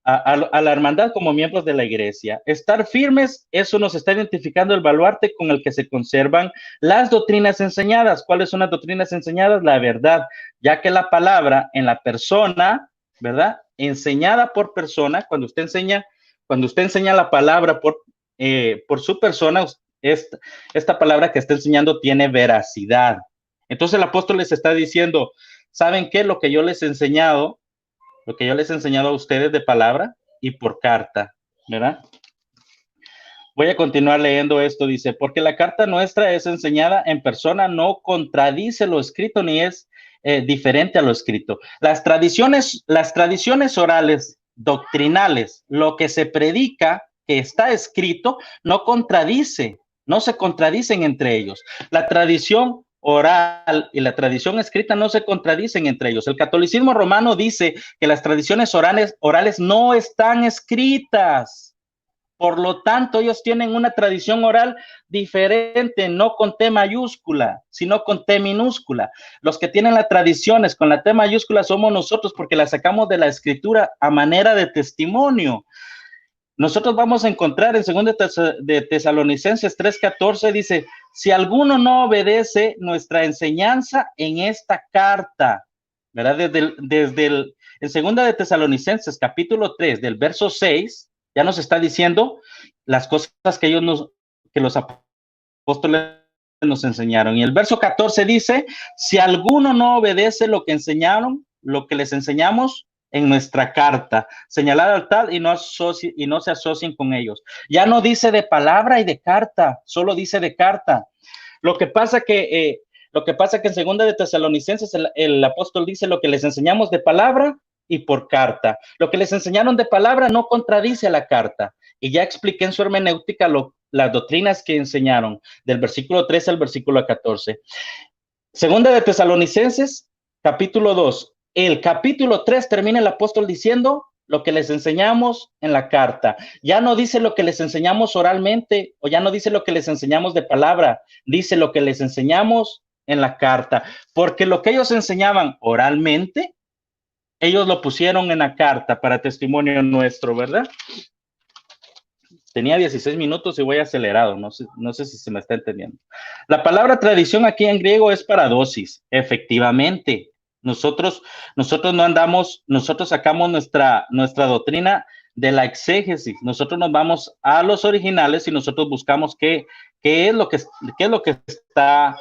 la hermandad como miembros de la iglesia. Estar firmes, eso nos está identificando el baluarte con el que se conservan las doctrinas enseñadas. ¿Cuáles son las doctrinas enseñadas? La verdad, ya que la palabra en la persona, ¿verdad? Enseñada por persona, cuando usted enseña la palabra por su persona, esta palabra que está enseñando tiene veracidad. Entonces el apóstol les está diciendo, ¿saben qué? Lo que yo les he enseñado a ustedes de palabra y por carta, ¿verdad? Voy a continuar leyendo esto, dice, porque la carta nuestra es enseñada en persona, no contradice lo escrito ni es diferente a lo escrito. Las tradiciones orales doctrinales, lo que se predica que está escrito, no se contradicen entre ellos. La tradición oral y la tradición escrita no se contradicen entre ellos. El catolicismo romano dice que las tradiciones orales no están escritas. Por lo tanto, ellos tienen una tradición oral diferente, no con T mayúscula, sino con T minúscula. Los que tienen las tradiciones con la T mayúscula somos nosotros, porque la sacamos de la escritura a manera de testimonio. Nosotros vamos a encontrar en 2 de Tesalonicenses 3:14, dice, si alguno no obedece nuestra enseñanza en esta carta, ¿verdad? En 2 de Tesalonicenses capítulo 3, del verso 6, ya nos está diciendo las cosas que los apóstoles nos enseñaron. Y el verso 14 dice, si alguno no obedece lo que les enseñamos en nuestra carta, señalar al tal y no se asocien con ellos. Ya no dice de palabra y de carta, solo dice de carta. Lo que pasa que en 2 de Tesalonicenses el apóstol dice lo que les enseñamos de palabra y por carta. Lo que les enseñaron de palabra no contradice a la carta. Y ya expliqué en su hermenéutica las doctrinas que enseñaron del versículo 13 al versículo 14. 2 de Tesalonicenses, capítulo 2. El capítulo 3 termina el apóstol diciendo lo que les enseñamos en la carta. Ya no dice lo que les enseñamos oralmente, o ya no dice lo que les enseñamos de palabra, dice lo que les enseñamos en la carta. Porque lo que ellos enseñaban oralmente, ellos lo pusieron en la carta para testimonio nuestro, ¿verdad? Tenía 16 minutos y voy acelerado, no sé si se me está entendiendo. La palabra tradición aquí en griego es paradosis, efectivamente. Nosotros sacamos nuestra doctrina de la exégesis. Nosotros nos vamos a los originales y nosotros buscamos qué es lo que está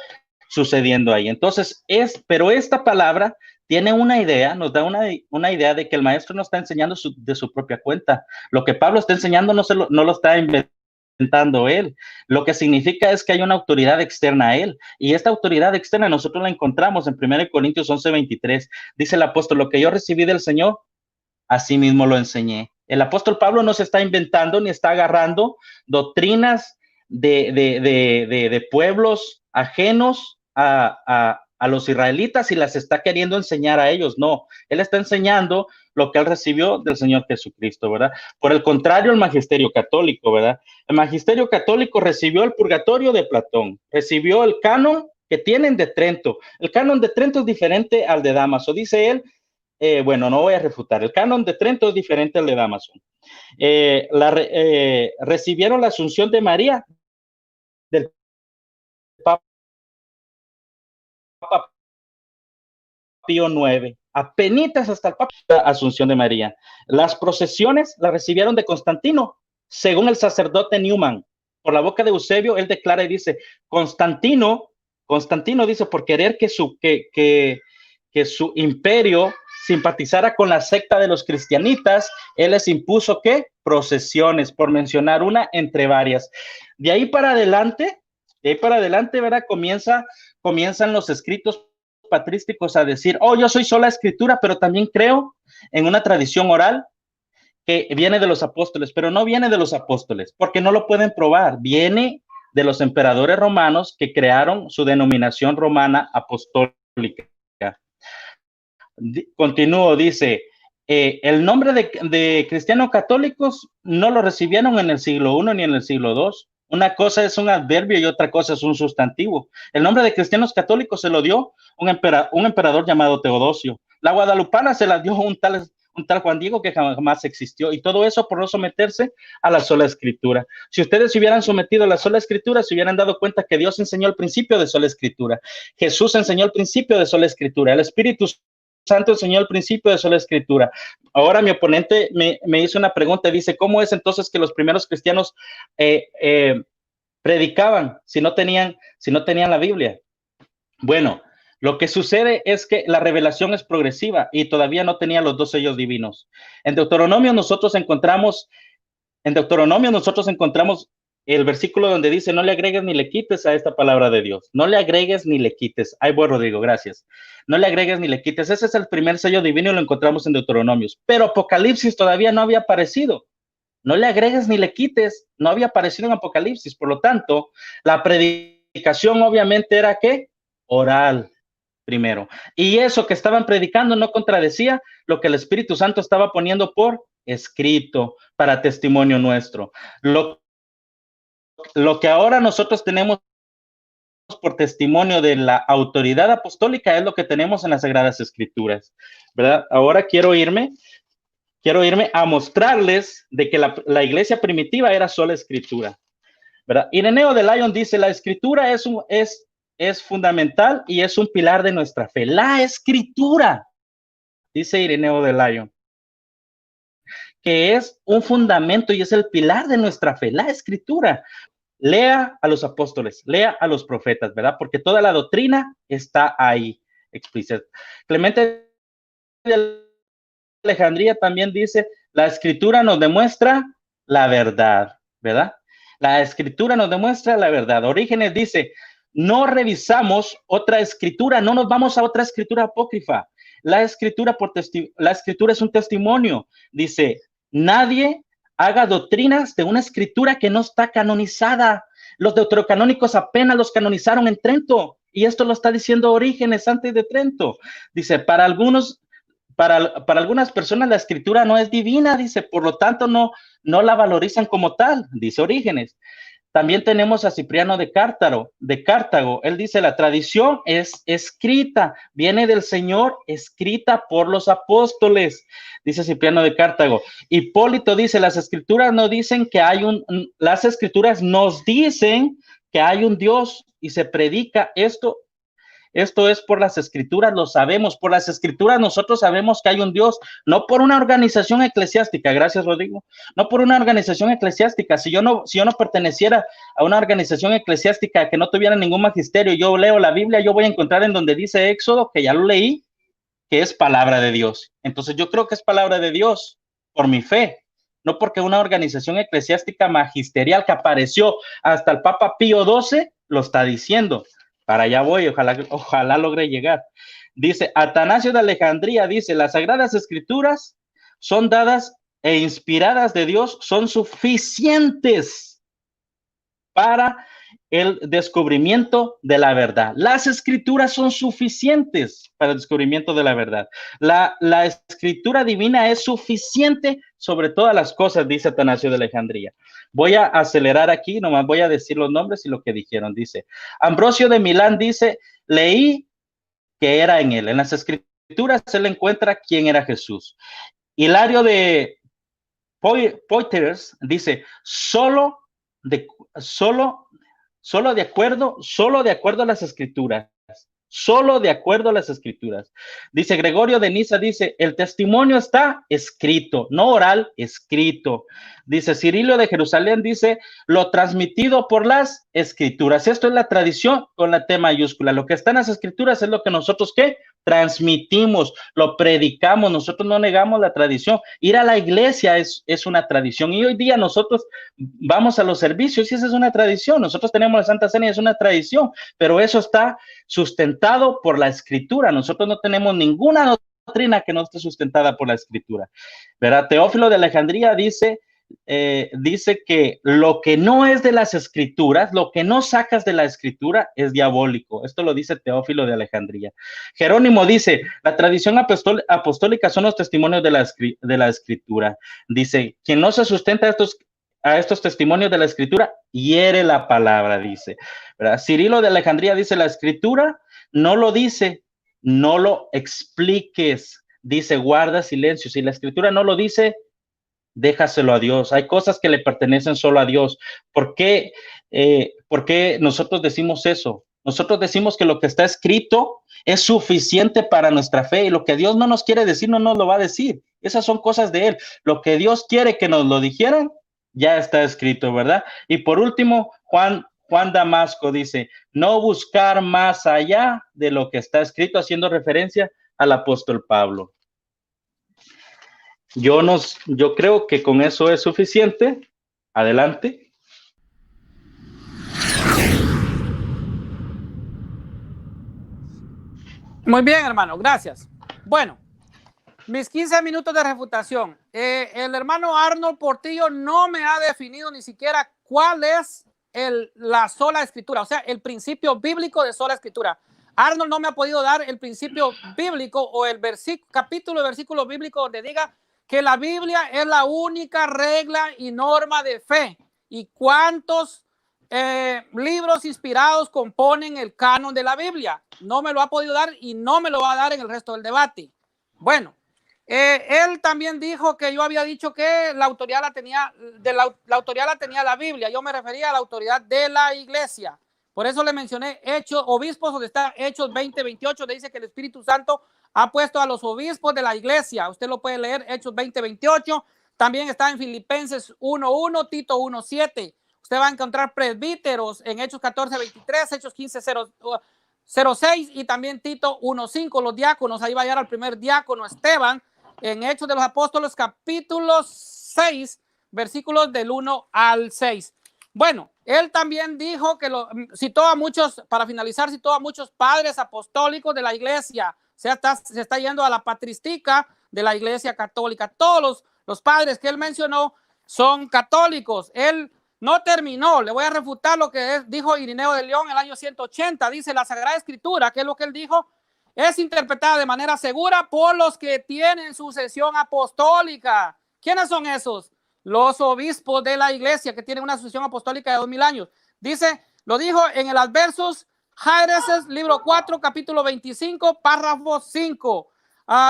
sucediendo ahí. Entonces, pero esta palabra tiene una idea, nos da una idea de que el maestro no está enseñando de su propia cuenta. Lo que Pablo está enseñando no lo está inventando él. Lo que significa es que hay una autoridad externa a él. Y esta autoridad externa nosotros la encontramos en 1 Corintios 11:23. Dice el apóstol, lo que yo recibí del Señor, así mismo lo enseñé. El apóstol Pablo no se está inventando ni está agarrando doctrinas de pueblos ajenos a los israelitas y las está queriendo enseñar a ellos. No, él está enseñando lo que él recibió del Señor Jesucristo, ¿verdad? Por el contrario, el magisterio católico, ¿verdad? El magisterio católico recibió el purgatorio de Platón, recibió el canon que tienen de Trento. El canon de Trento es diferente al de Dámaso, dice él. Bueno, no voy a refutar. El canon de Trento es diferente al de Dámaso. Recibieron la asunción de María del Papa Pío IX, apenitas hasta el Papa Asunción de María. Las procesiones las recibieron de Constantino, según el sacerdote Newman. Por la boca de Eusebio, él declara y dice, Constantino dice, por querer que su imperio simpatizara con la secta de los cristianitas, él les impuso ¿qué? Procesiones, por mencionar una entre varias. De ahí para adelante, ¿verdad? Comienzan los escritos patrísticos a decir, yo soy sola escritura, pero también creo en una tradición oral que viene de los apóstoles, pero no viene de los apóstoles, porque no lo pueden probar, viene de los emperadores romanos que crearon su denominación romana apostólica. Continúo, dice, el nombre de cristianos católicos no lo recibieron en el siglo I ni en el siglo II. Una cosa es un adverbio y otra cosa es un sustantivo. El nombre de cristianos católicos se lo dio un emperador llamado Teodosio. La guadalupana se la dio un tal Juan Diego que jamás existió. Y todo eso por no someterse a la sola escritura. Si ustedes se hubieran sometido a la sola escritura, se hubieran dado cuenta que Dios enseñó el principio de sola escritura. Jesús enseñó el principio de sola escritura. El Espíritu Santo enseñó el principio de sola escritura. Ahora mi oponente me hizo una pregunta, dice, ¿cómo es entonces que los primeros cristianos predicaban si no tenían la Biblia? Bueno, lo que sucede es que la revelación es progresiva y todavía no tenía los 2 sellos divinos. En Deuteronomio nosotros encontramos el versículo donde dice, no le agregues ni le quites a esta palabra de Dios. No le agregues ni le quites. Ahí voy, Rodrigo, gracias. No le agregues ni le quites. Ese es el primer sello divino y lo encontramos en Deuteronomios. Pero Apocalipsis todavía no había aparecido. No le agregues ni le quites. No había aparecido en Apocalipsis. Por lo tanto, la predicación obviamente era ¿qué? Oral primero. Y eso que estaban predicando no contradecía lo que el Espíritu Santo estaba poniendo por escrito para testimonio nuestro. Lo que ahora nosotros tenemos por testimonio de la autoridad apostólica es lo que tenemos en las Sagradas Escrituras, ¿verdad? Ahora quiero irme a mostrarles de que la iglesia primitiva era sola escritura, ¿verdad? Ireneo de Lyon dice, la escritura es fundamental y es un pilar de nuestra fe. La escritura, dice Ireneo de Lyon, que es un fundamento y es el pilar de nuestra fe, la escritura. Lea a los apóstoles, lea a los profetas, ¿verdad? Porque toda la doctrina está ahí explícita. Clemente de Alejandría también dice, la escritura nos demuestra la verdad, ¿verdad? La escritura nos demuestra la verdad. Orígenes dice, no revisamos otra escritura, no nos vamos a otra escritura apócrifa. La escritura es un testimonio. Dice, nadie haga doctrinas de una escritura que no está canonizada. Los deuterocanónicos apenas los canonizaron en Trento, y esto lo está diciendo Orígenes antes de Trento. Dice, para algunas personas la escritura no es divina, dice, por lo tanto no la valorizan como tal, dice Orígenes. También tenemos a Cipriano de Cartago. Él dice, la tradición es escrita, viene del Señor, escrita por los apóstoles, dice Cipriano de Cartago. Hipólito dice, las escrituras no dicen que las escrituras nos dicen que hay un Dios y se predica esto. Esto es por las escrituras, lo sabemos. Por las escrituras nosotros sabemos que hay un Dios, no por una organización eclesiástica. Gracias, Rodrigo. No por una organización eclesiástica. Si yo no perteneciera a una organización eclesiástica que no tuviera ningún magisterio, yo leo la Biblia, yo voy a encontrar en donde dice Éxodo, que ya lo leí, que es palabra de Dios. Entonces yo creo que es palabra de Dios por mi fe. No porque una organización eclesiástica magisterial que apareció hasta el Papa Pío XII lo está diciendo. Para allá voy, ojalá logre llegar. Dice, Atanasio de Alejandría dice, las Sagradas Escrituras son dadas e inspiradas de Dios, son suficientes para el descubrimiento de la verdad. Las Escrituras son suficientes para el descubrimiento de la verdad. La Escritura divina es suficiente sobre todas las cosas, dice Atanasio de Alejandría. Voy a acelerar aquí, nomás voy a decir los nombres y lo que dijeron. Dice, Ambrosio de Milán dice, leí que era en él. En las Escrituras se le encuentra quién era Jesús. Hilario de Poitiers dice, solo de acuerdo a las Escrituras. Solo de acuerdo a las Escrituras. Dice Gregorio de Niza, dice, el testimonio está escrito, no oral, escrito. Dice Cirilio de Jerusalén, dice, lo transmitido por las Escrituras. Esto es la tradición con la T mayúscula. Lo que está en las Escrituras es lo que nosotros, ¿qué? Transmitimos, lo predicamos, nosotros no negamos la tradición. Ir a la iglesia es una tradición, y hoy día nosotros vamos a los servicios y esa es una tradición. Nosotros tenemos la Santa Cena y es una tradición, pero eso está sustentado por la Escritura. Nosotros no tenemos ninguna doctrina que no esté sustentada por la Escritura, ¿verdad? Teófilo de Alejandría dice que lo que no es de las Escrituras, lo que no sacas de la Escritura es diabólico. Esto lo dice Teófilo de Alejandría. Jerónimo dice, la tradición apostólica son los testimonios de la Escritura. Dice, quien no se sustenta a estos testimonios de la Escritura, hiere la palabra, dice, ¿verdad? Cirilo de Alejandría dice, la Escritura no lo dice, no lo expliques, dice, guarda silencio. Si la Escritura no lo dice, déjaselo a Dios. Hay cosas que le pertenecen solo a Dios. ¿Por qué nosotros decimos eso? Nosotros decimos que lo que está escrito es suficiente para nuestra fe, y lo que Dios no nos quiere decir no nos lo va a decir. Esas son cosas de Él. Lo que Dios quiere que nos lo dijeran, ya está escrito, ¿verdad? Y por último, Juan Damasco dice, no buscar más allá de lo que está escrito, haciendo referencia al apóstol Pablo. Yo creo que con eso es suficiente. Adelante. Muy bien, hermano, gracias. Bueno, mis 15 minutos de refutación. El hermano Arnold Portillo no me ha definido ni siquiera cuál es la sola escritura, o sea, el principio bíblico de sola escritura. Arnold no me ha podido dar el principio bíblico o el capítulo de versículo bíblico donde diga que la Biblia es la única regla y norma de fe. ¿Y cuántos libros inspirados componen el canon de la Biblia? No me lo ha podido dar y no me lo va a dar en el resto del debate. Bueno, él también dijo que yo había dicho que la autoridad la tenía, la autoridad la tenía la Biblia. Yo me refería a la autoridad de la iglesia. Por eso le mencioné Hechos, obispos, donde está Hechos 20:28, donde dice que el Espíritu Santo ha puesto a los obispos de la iglesia. Usted lo puede leer, Hechos 20:28. También está en Filipenses 1:1, Tito 1:7. Usted va a encontrar presbíteros en Hechos 14:23, Hechos 15:06 y también Tito 1:5. Los diáconos, ahí va a llegar al primer diácono Esteban en Hechos de los Apóstoles, capítulo 6, versículos del 1 al 6. Bueno, él también dijo que citó a muchos, para finalizar, citó a muchos padres apostólicos de la iglesia. Se está yendo a la patrística de la iglesia católica. Todos los padres que él mencionó son católicos. Él no terminó. Le voy a refutar lo que dijo Irineo de León en el año 180. Dice: la Sagrada Escritura, que es lo que él dijo, es interpretada de manera segura por los que tienen sucesión apostólica. ¿Quiénes son esos? Los obispos de la iglesia que tienen una sucesión apostólica de 2000 años. Dice, lo dijo en el Adversus Jaireses, libro 4, capítulo 25, párrafo 5.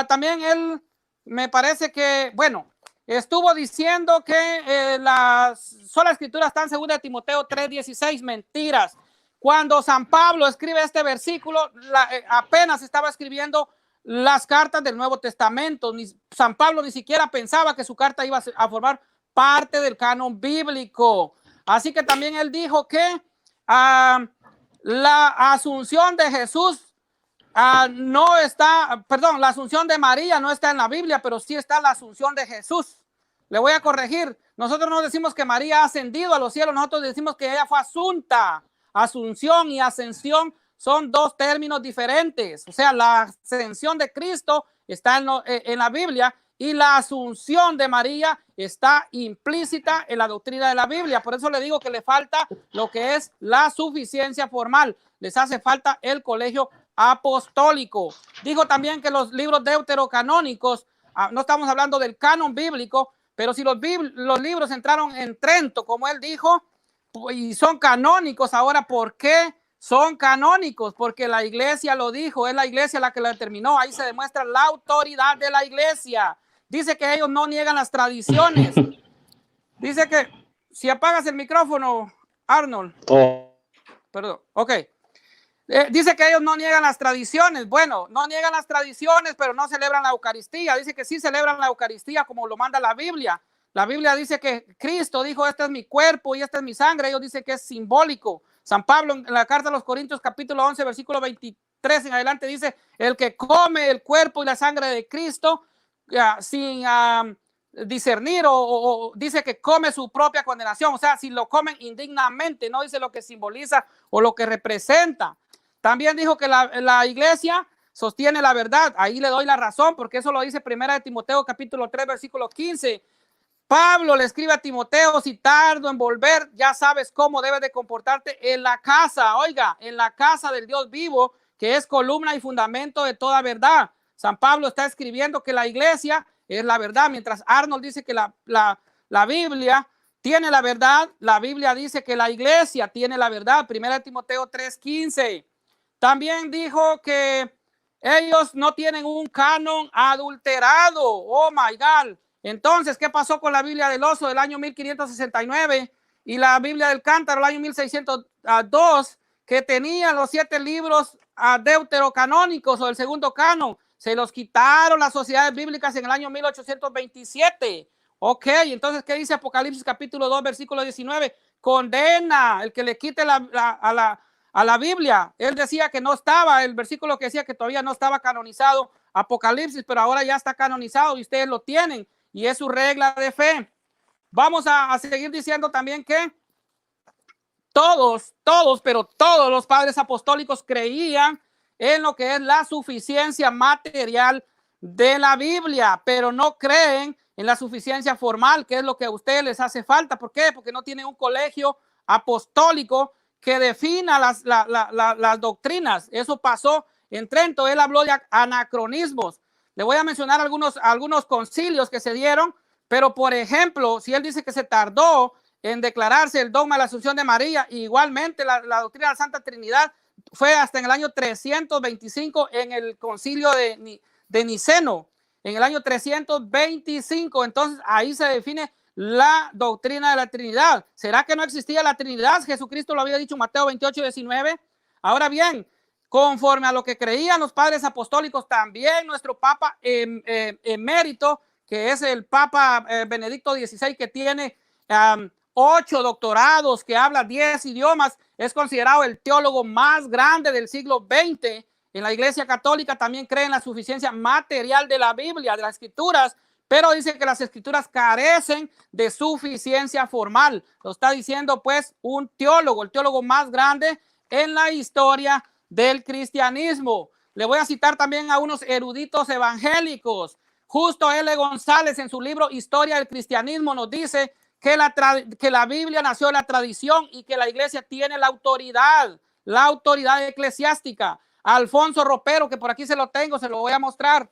También él, me parece que, bueno, estuvo diciendo que la sola escritura está en 2 Timoteo 3:16. Mentiras. Cuando San Pablo escribe este versículo, apenas estaba escribiendo las cartas del Nuevo Testamento. San Pablo ni siquiera pensaba que su carta iba a formar parte del canon bíblico. Así que también él dijo que la asunción de Jesús no está, perdón, la asunción de María no está en la Biblia, pero sí está la asunción de Jesús. Le voy a corregir. Nosotros no decimos que María ha ascendido a los cielos, nosotros decimos que ella fue asunta. Asunción y ascensión son dos términos diferentes. O sea, la ascensión de Cristo está en la Biblia y la asunción de María está implícita en la doctrina de la Biblia. Por eso le digo que le falta lo que es la suficiencia formal. Les hace falta el colegio apostólico. Dijo también que los libros deuterocanónicos, no estamos hablando del canon bíblico, pero si los libros entraron en Trento, como él dijo, y son canónicos ahora, ¿por qué son canónicos? Porque la iglesia lo dijo, es la iglesia la que lo determinó. Ahí se demuestra la autoridad de la iglesia. Dice que ellos no niegan las tradiciones. Dice que, si apagas el micrófono, Arnold. Perdón, ok. Dice que ellos no niegan las tradiciones. Bueno, no niegan las tradiciones, pero no celebran la Eucaristía. Dice que sí celebran la Eucaristía como lo manda la Biblia. La Biblia dice que Cristo dijo: este es mi cuerpo y esta es mi sangre. Ellos dicen que es simbólico. San Pablo en la carta a los Corintios capítulo 11 versículo 23 en adelante dice: el que come el cuerpo y la sangre de Cristo sin discernir o dice que come su propia condenación. O sea, si lo comen indignamente, no dice lo que simboliza o lo que representa. También dijo que la iglesia sostiene la verdad. Ahí le doy la razón, porque eso lo dice 1 Timoteo capítulo 3 versículo 15. Pablo le escribe a Timoteo: si tardo en volver, ya sabes cómo debes de comportarte en la casa, oiga, en la casa del Dios vivo, que es columna y fundamento de toda verdad. San Pablo está escribiendo que la iglesia es la verdad, mientras Arnold dice que la Biblia tiene la verdad. La Biblia dice que la iglesia tiene la verdad. 1 Timoteo 3:15. También dijo que ellos no tienen un canon adulterado. Oh my God. Entonces, ¿qué pasó con la Biblia del Oso del año 1569 y la Biblia del Cántaro del año 1602, que tenían los 7 libros deuterocanónicos o el segundo canon? Se los quitaron las sociedades bíblicas en el año 1827. Ok, entonces, ¿qué dice Apocalipsis capítulo 2, versículo 19? Condena el que le quite a la Biblia. Él decía que no estaba, el versículo que decía que todavía no estaba canonizado Apocalipsis, pero ahora ya está canonizado y ustedes lo tienen. Y es su regla de fe. Vamos a seguir diciendo también que todos los padres apostólicos creían en lo que es la suficiencia material de la Biblia, pero no creen en la suficiencia formal, que es lo que a ustedes les hace falta. ¿Por qué? Porque no tienen un colegio apostólico que defina las doctrinas. Eso pasó en Trento. Él habló de anacronismos. Le voy a mencionar algunos concilios que se dieron, pero por ejemplo, si él dice que se tardó en declararse el dogma de la Asunción de María, igualmente la doctrina de la Santa Trinidad fue hasta en el año 325 en el concilio de Niceno, en el año 325. Entonces ahí se define la doctrina de la Trinidad. ¿Será que no existía la Trinidad? Jesucristo lo había dicho en Mateo 28:19. Ahora bien, conforme a lo que creían los padres apostólicos, también nuestro Papa emérito, que es el Papa Benedicto XVI, que tiene 8 doctorados, que habla 10 idiomas, es considerado el teólogo más grande del siglo XX. En la Iglesia Católica también cree en la suficiencia material de la Biblia, de las Escrituras, pero dice que las Escrituras carecen de suficiencia formal. Lo está diciendo pues un teólogo, el teólogo más grande en la historia del cristianismo. Le voy a citar también a unos eruditos evangélicos. Justo L. González, en su libro Historia del Cristianismo, nos dice que la Biblia nació de la tradición y que la iglesia tiene la autoridad eclesiástica. Alfonso Ropero, que por aquí se lo tengo, se lo voy a mostrar.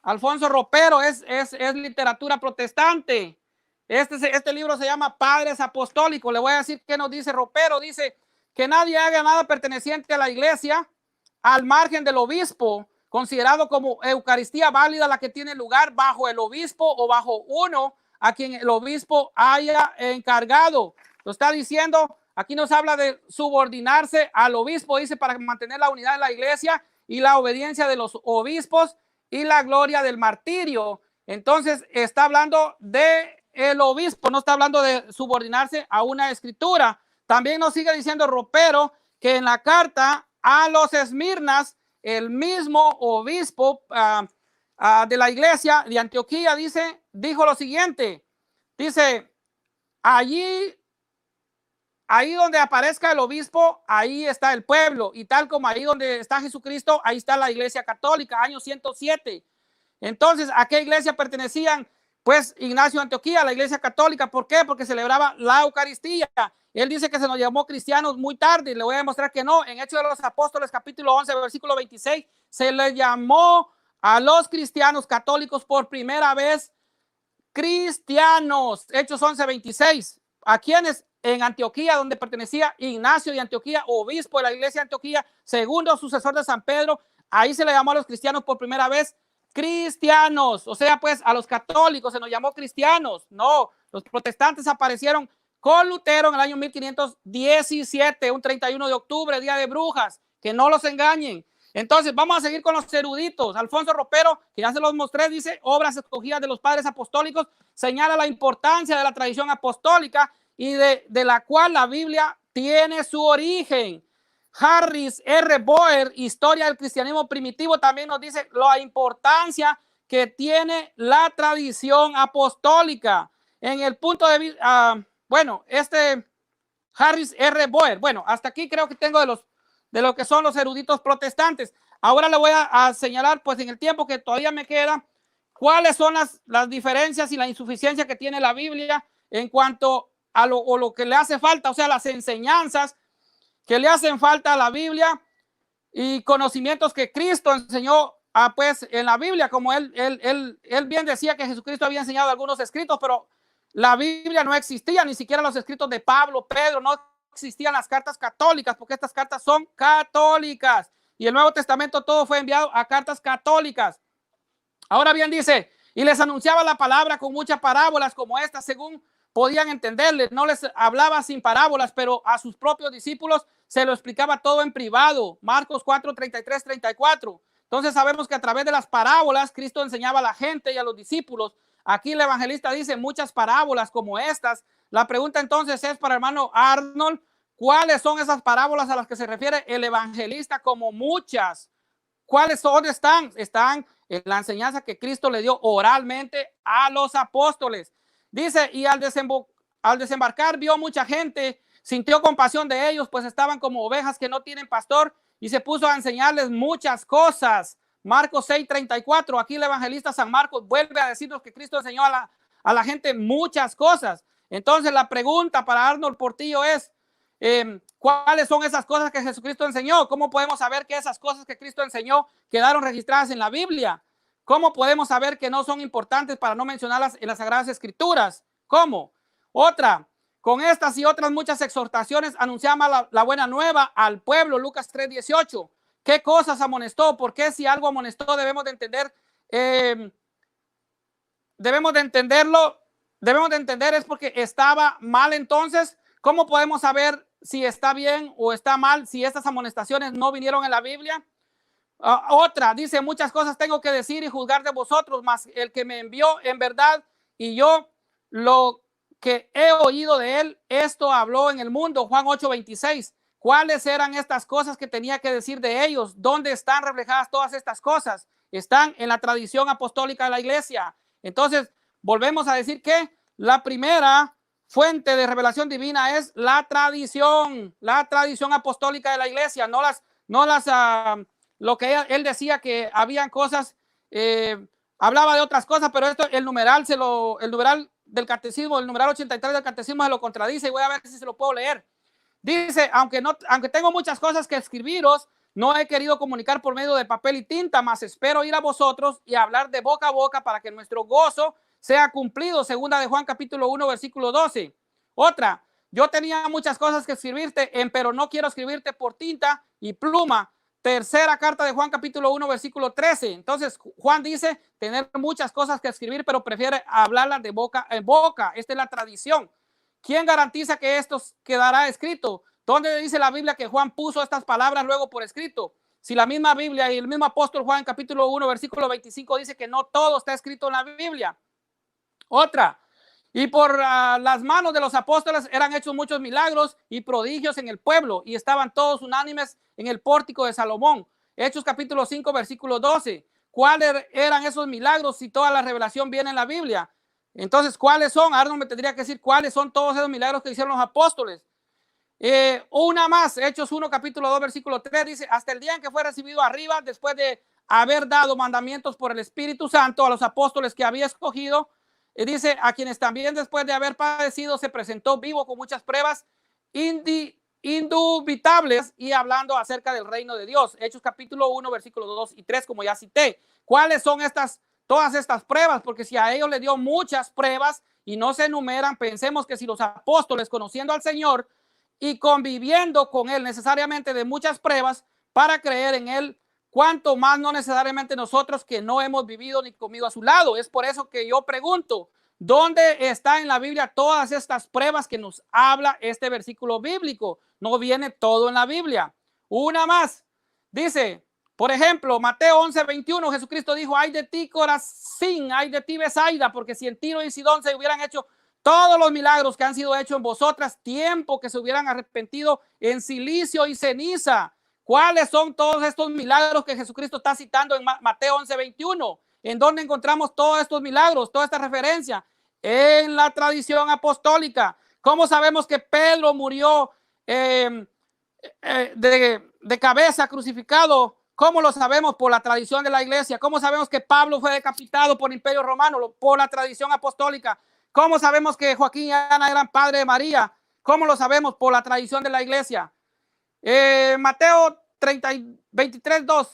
Alfonso Ropero es literatura protestante. Este libro se llama Padres Apostólicos. Le voy a decir qué nos dice Ropero. Dice que nadie haga nada perteneciente a la iglesia al margen del obispo, considerado como Eucaristía válida la que tiene lugar bajo el obispo o bajo uno a quien el obispo haya encargado. Lo está diciendo, aquí nos habla de subordinarse al obispo, dice, para mantener la unidad de la iglesia y la obediencia de los obispos y la gloria del martirio. Entonces está hablando de el obispo, no está hablando de subordinarse a una escritura. También nos sigue diciendo Ropero que en la carta a los Esmirnas, el mismo obispo de la iglesia de Antioquía dijo lo siguiente, dice, ahí donde aparezca el obispo, ahí está el pueblo, y tal como ahí donde está Jesucristo, ahí está la iglesia católica, año 107. Entonces, ¿a qué iglesia pertenecían? Pues Ignacio de Antioquía, la iglesia católica. ¿Por qué? Porque celebraba la Eucaristía. Él dice que se nos llamó cristianos muy tarde. Le voy a demostrar que no. En Hechos de los Apóstoles, capítulo 11, versículo 26, se le llamó a los cristianos católicos por primera vez cristianos. Hechos 11, 26. ¿A quiénes? En Antioquía, donde pertenecía Ignacio de Antioquía, obispo de la iglesia de Antioquía, segundo sucesor de San Pedro. Ahí se le llamó a los cristianos por primera vez cristianos. O sea, pues a los católicos se nos llamó cristianos. No, los protestantes aparecieron con Lutero en el año 1517, un 31 de octubre, día de brujas. Que no los engañen. Entonces, vamos a seguir con los eruditos. Alfonso Ropero, que ya se los mostré, dice, obras escogidas de los padres apostólicos, señala la importancia de la tradición apostólica y de la cual la Biblia tiene su origen. Harris R. Boer, Historia del Cristianismo Primitivo, también nos dice la importancia que tiene la tradición apostólica. En el punto de vista, Harris R. Boer, bueno, hasta aquí creo que tengo de lo que son los eruditos protestantes. Ahora le voy a señalar, pues en el tiempo que todavía me queda, cuáles son las diferencias y la insuficiencia que tiene la Biblia en cuanto a lo que le hace falta, o sea, las enseñanzas que le hacen falta a la Biblia y conocimientos que Cristo enseñó pues en la Biblia, como él bien decía que Jesucristo había enseñado algunos escritos, pero la Biblia no existía, ni siquiera los escritos de Pablo, Pedro, no existían las cartas católicas, porque estas cartas son católicas y el Nuevo Testamento todo fue enviado a cartas católicas. Ahora bien dice, y les anunciaba la palabra con muchas parábolas como estas, según podían entenderle. No les hablaba sin parábolas, pero a sus propios discípulos se lo explicaba todo en privado. Marcos 4, 33, 34. Entonces sabemos que a través de las parábolas Cristo enseñaba a la gente y a los discípulos. Aquí el evangelista dice muchas parábolas como estas. La pregunta entonces es para el hermano Arnold, ¿cuáles son esas parábolas a las que se refiere el evangelista como muchas? ¿Cuáles son? Están en la enseñanza que Cristo le dio oralmente a los apóstoles. Dice, y al desembarcar vio mucha gente, sintió compasión de ellos, pues estaban como ovejas que no tienen pastor, y se puso a enseñarles muchas cosas. Marcos 6:34, aquí el evangelista San Marcos vuelve a decirnos que Cristo enseñó a la gente muchas cosas. Entonces la pregunta para Arnold Portillo es, ¿cuáles son esas cosas que Jesucristo enseñó? ¿Cómo podemos saber que esas cosas que Cristo enseñó quedaron registradas en la Biblia? ¿Cómo podemos saber que no son importantes para no mencionarlas en las Sagradas Escrituras? ¿Cómo? Otra, con estas y otras muchas exhortaciones anunciamos la buena nueva al pueblo, Lucas 3:18. ¿Qué cosas amonestó? ¿Por qué si algo amonestó debemos de entender? Debemos de entender es porque estaba mal. Entonces, ¿cómo podemos saber si está bien o está mal si estas amonestaciones no vinieron en la Biblia? Otra, dice, muchas cosas tengo que decir y juzgar de vosotros, mas el que me envió en verdad y yo lo que he oído de él, esto habló en el mundo. Juan 8:26. ¿Cuáles eran estas cosas que tenía que decir de ellos? ¿Dónde están reflejadas todas estas cosas? Están en la tradición apostólica de la iglesia. Entonces, volvemos a decir que la primera fuente de revelación divina es la tradición apostólica de la iglesia, lo que él decía que habían cosas, hablaba de otras cosas, pero esto, el numeral del catecismo, el numeral 83 del catecismo se lo contradice, y voy a ver si se lo puedo leer. Dice, aunque tengo muchas cosas que escribiros, no he querido comunicar por medio de papel y tinta, mas espero ir a vosotros y hablar de boca a boca para que nuestro gozo sea cumplido. Segunda de Juan capítulo 1 versículo 12. Otra, yo tenía muchas cosas que escribirte, pero no quiero escribirte por tinta y pluma. Tercera carta de Juan capítulo 1 versículo 13. Entonces Juan dice tener muchas cosas que escribir, pero prefiere hablarlas de boca en boca. Esta es la tradición. ¿Quién garantiza que esto quedará escrito? ¿Dónde dice la Biblia que Juan puso estas palabras luego por escrito? Si la misma Biblia y el mismo apóstol Juan capítulo 1 versículo 25 dice que no todo está escrito en la Biblia. Otra, y por las manos de los apóstoles eran hechos muchos milagros y prodigios en el pueblo, y estaban todos unánimes en el pórtico de Salomón. Hechos capítulo 5 versículo 12. ¿Cuáles eran esos milagros si toda la revelación viene en la Biblia? Entonces, ¿cuáles son? Arnold me tendría que decir cuáles son todos esos milagros que hicieron los apóstoles. Una más, Hechos 1 capítulo 2 versículo 3 dice, hasta el día en que fue recibido arriba, después de haber dado mandamientos por el Espíritu Santo a los apóstoles que había escogido, dice, a quienes también después de haber padecido se presentó vivo con muchas pruebas indubitables y hablando acerca del reino de Dios. Hechos capítulo 1 versículos 2 y 3, como ya cité. ¿Cuáles son todas estas pruebas? Porque si a ellos le dio muchas pruebas y no se enumeran, pensemos que si los apóstoles, conociendo al Señor y conviviendo con él necesariamente de muchas pruebas para creer en él, cuánto más no necesariamente nosotros que no hemos vivido ni comido a su lado. Es por eso que yo pregunto, ¿dónde está en la Biblia todas estas pruebas que nos habla este versículo bíblico? No viene todo en la Biblia. Una más, dice, por ejemplo, Mateo 11:21, Jesucristo dijo, ay de ti Corazín, ay de ti Betsaida, porque si en Tiro y Sidón se hubieran hecho todos los milagros que han sido hechos en vosotras, tiempo que se hubieran arrepentido en silicio y ceniza. ¿Cuáles son todos estos milagros que Jesucristo está citando en Mateo 11:21? ¿En dónde encontramos todos estos milagros, toda esta referencia? En la tradición apostólica. ¿Cómo sabemos que Pedro murió de cabeza crucificado? ¿Cómo lo sabemos? Por la tradición de la iglesia. ¿Cómo sabemos que Pablo fue decapitado por el Imperio Romano? Por la tradición apostólica. ¿Cómo sabemos que Joaquín y Ana eran padre de María? ¿Cómo lo sabemos? Por la tradición de la iglesia. Mateo 23:2.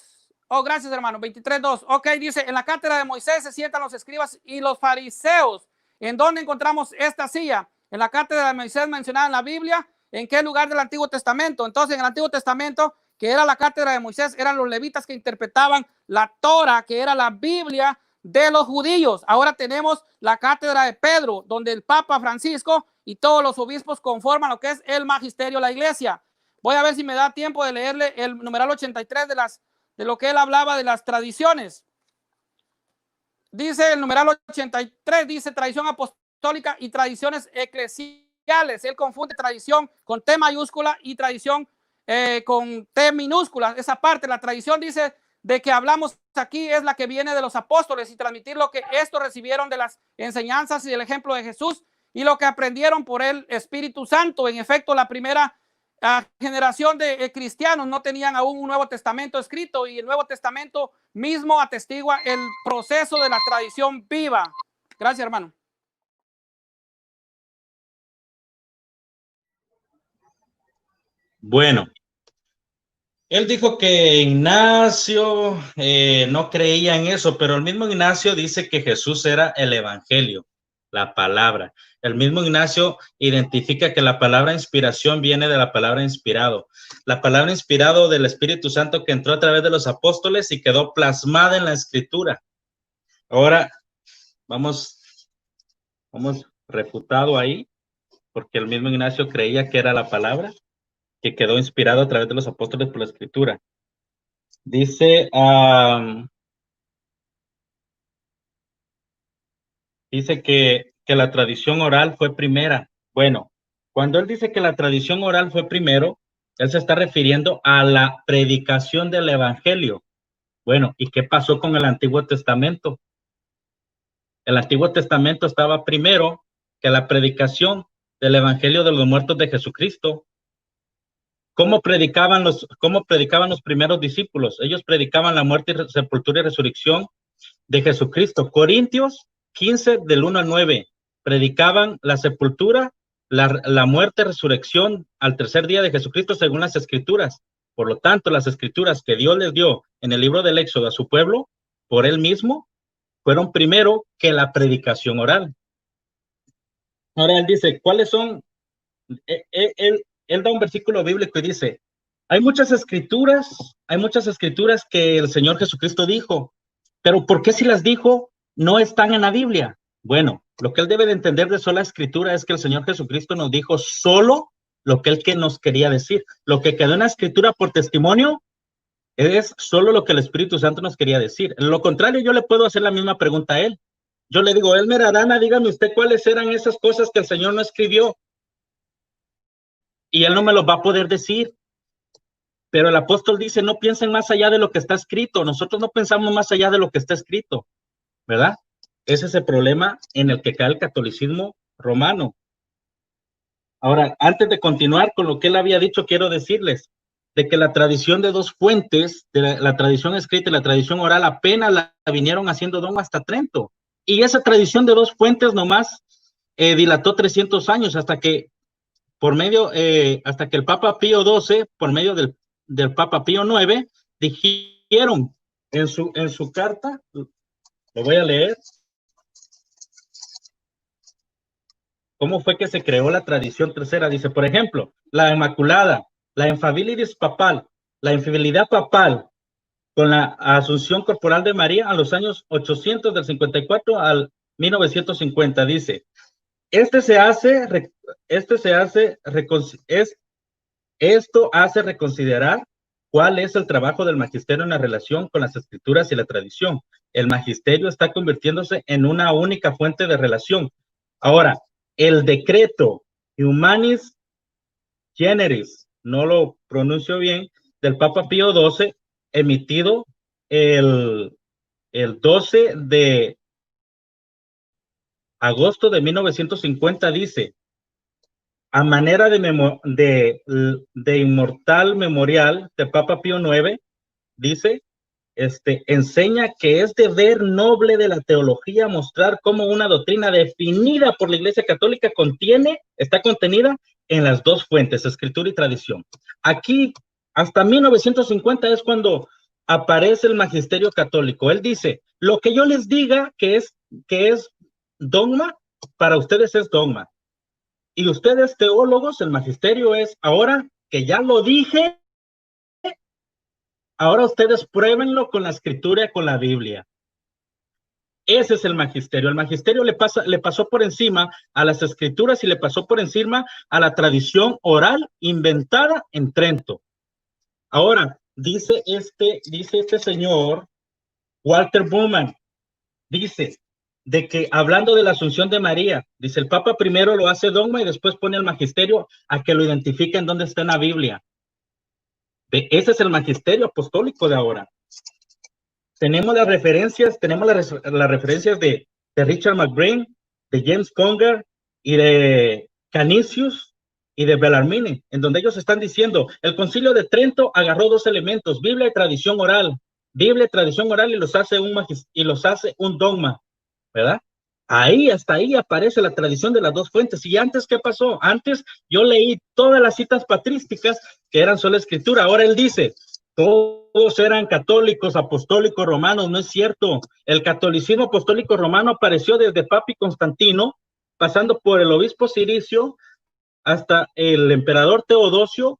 Oh, gracias, hermano. 23:2. Ok, dice, en la cátedra de Moisés se sientan los escribas y los fariseos. ¿En dónde encontramos esta silla? En la cátedra de Moisés mencionada en la Biblia. ¿En qué lugar del Antiguo Testamento? Entonces, en el Antiguo Testamento, que era la cátedra de Moisés, eran los levitas que interpretaban la Torah, que era la Biblia de los judíos. Ahora tenemos la cátedra de Pedro, donde el Papa Francisco y todos los obispos conforman lo que es el magisterio de la iglesia. Voy a ver si me da tiempo de leerle el numeral 83 de lo que él hablaba de las tradiciones. Dice el numeral 83, dice tradición apostólica y tradiciones eclesiales. Él confunde tradición con T mayúscula y tradición con T minúscula. Esa parte, la tradición dice de que hablamos aquí es la que viene de los apóstoles y transmitir lo que estos recibieron de las enseñanzas y del ejemplo de Jesús y lo que aprendieron por el Espíritu Santo. En efecto, la primera generación de cristianos no tenían aún un Nuevo Testamento escrito, y el Nuevo Testamento mismo atestigua el proceso de la tradición viva. Gracias, hermano. Bueno, él dijo que Ignacio no creía en eso, pero el mismo Ignacio dice que Jesús era el evangelio, la palabra. El mismo Ignacio identifica que la palabra inspiración viene de la palabra inspirado. La palabra inspirado del Espíritu Santo que entró a través de los apóstoles y quedó plasmada en la Escritura. Ahora vamos refutado ahí, porque el mismo Ignacio creía que era la palabra que quedó inspirado a través de los apóstoles por la Escritura. Dice, dice que la tradición oral fue primera. Bueno, cuando él dice que la tradición oral fue primero, él se está refiriendo a la predicación del evangelio. Bueno, ¿y qué pasó con el Antiguo Testamento? El Antiguo Testamento estaba primero que la predicación del evangelio de los muertos de Jesucristo. ¿Cómo predicaban los primeros discípulos? Ellos predicaban la muerte, sepultura y resurrección de Jesucristo. Corintios 15, del 1 al 9, predicaban la sepultura, la muerte, resurrección al tercer día de Jesucristo según las Escrituras. Por lo tanto, las Escrituras que Dios les dio en el libro del Éxodo a su pueblo, por él mismo, fueron primero que la predicación oral. Ahora él dice, ¿cuáles son? Él da un versículo bíblico y dice, hay muchas escrituras que el Señor Jesucristo dijo, pero ¿por qué si las dijo no están en la Biblia? Bueno, lo que él debe de entender de sola escritura es que el Señor Jesucristo nos dijo solo lo que él que nos quería decir. Lo que quedó en la escritura por testimonio es solo lo que el Espíritu Santo nos quería decir. En lo contrario, yo le puedo hacer la misma pregunta a él. Yo le digo, Elmer Arana, dígame usted cuáles eran esas cosas que el Señor no escribió. Y él no me los va a poder decir. Pero el apóstol dice, no piensen más allá de lo que está escrito. Nosotros no pensamos más allá de lo que está escrito, ¿verdad? Ese es el problema en el que cae el catolicismo romano. Ahora, antes de continuar con lo que él había dicho, quiero decirles de que la tradición de dos fuentes, de la tradición escrita y la tradición oral, apenas la vinieron haciendo dogma hasta Trento. Y esa tradición de dos fuentes nomás dilató 300 años hasta que hasta que el Papa Pío XII, por medio del Papa Pío IX, dijeron en su carta, lo voy a leer, cómo fue que se creó la tradición tercera. Dice, por ejemplo, la Inmaculada, la infabilidad papal, la infidelidad papal, con la asunción corporal de María a los años 800 del 54 al 1950, dice, esto hace reconsiderar cuál es el trabajo del magisterio en la relación con las escrituras y la tradición. El magisterio está convirtiéndose en una única fuente de relación. Ahora, el decreto Humanis Generis, no lo pronuncio bien, del Papa Pío XII, emitido el 12 de agosto de 1950, dice, a manera de inmortal memorial de Papa Pío IX, dice, enseña que es deber noble de la teología mostrar cómo una doctrina definida por la Iglesia Católica está contenida en las dos fuentes, escritura y tradición. Aquí, hasta 1950 es cuando aparece el magisterio católico. Él dice, lo que yo les diga que es dogma, para ustedes es dogma. Y ustedes teólogos, el magisterio es, ahora que ya lo dije, ahora ustedes pruébenlo con la escritura y con la Biblia. Ese es el magisterio. El magisterio le pasó por encima a las escrituras y le pasó por encima a la tradición oral inventada en Trento. Ahora, dice este señor, Walter Brueggemann, dice de que hablando de la Asunción de María, dice el Papa primero lo hace dogma y después pone al magisterio a que lo identifiquen dónde está en la Biblia. Ese es el magisterio apostólico de ahora. Tenemos las referencias de Richard McBrien, de James Conger y de Canisius y de Bellarmine, en donde ellos están diciendo, el Concilio de Trento agarró dos elementos, Biblia y tradición oral, y los hace un dogma, ¿verdad? Hasta ahí aparece la tradición de las dos fuentes. ¿Y antes qué pasó? Antes yo leí todas las citas patrísticas que eran sola escritura. Ahora él dice, todos eran católicos, apostólicos, romanos. No es cierto. El catolicismo apostólico romano apareció desde Papi Constantino, pasando por el obispo Ciricio, hasta el emperador Teodosio,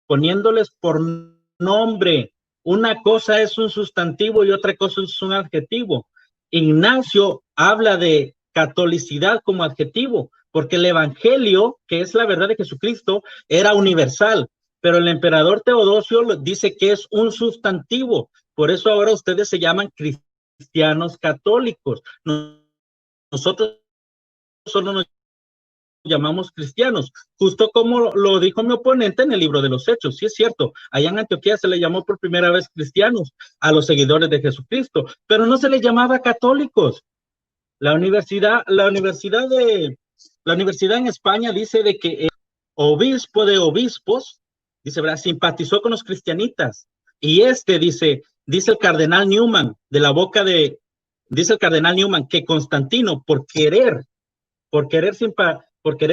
poniéndoles por nombre. Una cosa es un sustantivo y otra cosa es un adjetivo. Ignacio habla de catolicidad como adjetivo, porque el evangelio, que es la verdad de Jesucristo, era universal, pero el emperador Teodosio dice que es un sustantivo. Por eso ahora ustedes se llaman cristianos católicos. Nosotros solo nos llamamos cristianos, justo como lo dijo mi oponente en el libro de los Hechos. Sí, es cierto, allá en Antioquía se le llamó por primera vez cristianos a los seguidores de Jesucristo, pero no se les llamaba católicos. La universidad en España dice de que el obispo de obispos, dice, ¿verdad?, simpatizó con los cristianitas, y dice el cardenal Newman, dice el cardenal Newman, que Constantino, por querer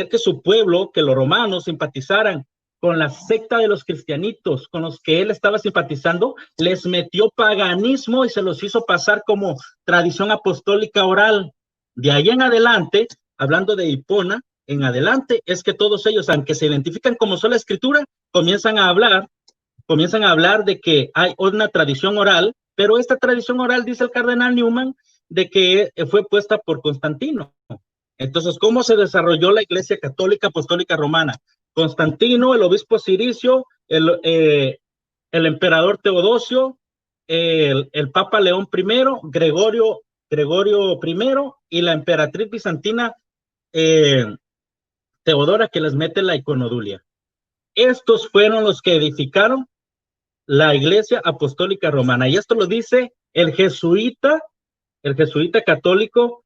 que su pueblo, que los romanos simpatizaran con la secta de los cristianitos, con los que él estaba simpatizando, les metió paganismo y se los hizo pasar como tradición apostólica oral. De ahí en adelante, hablando de Hipona, en adelante es que todos ellos, aunque se identifican como sola escritura, comienzan a hablar de que hay una tradición oral, pero esta tradición oral, dice el cardenal Newman, de que fue puesta por Constantino. Entonces, ¿cómo se desarrolló la Iglesia Católica Apostólica Romana? Constantino, el obispo Ciricio, el emperador Teodosio, el Papa León I, Gregorio I y la emperatriz bizantina Teodora, que les mete la iconodulia. Estos fueron los que edificaron la Iglesia Apostólica Romana. Y esto lo dice el jesuita católico,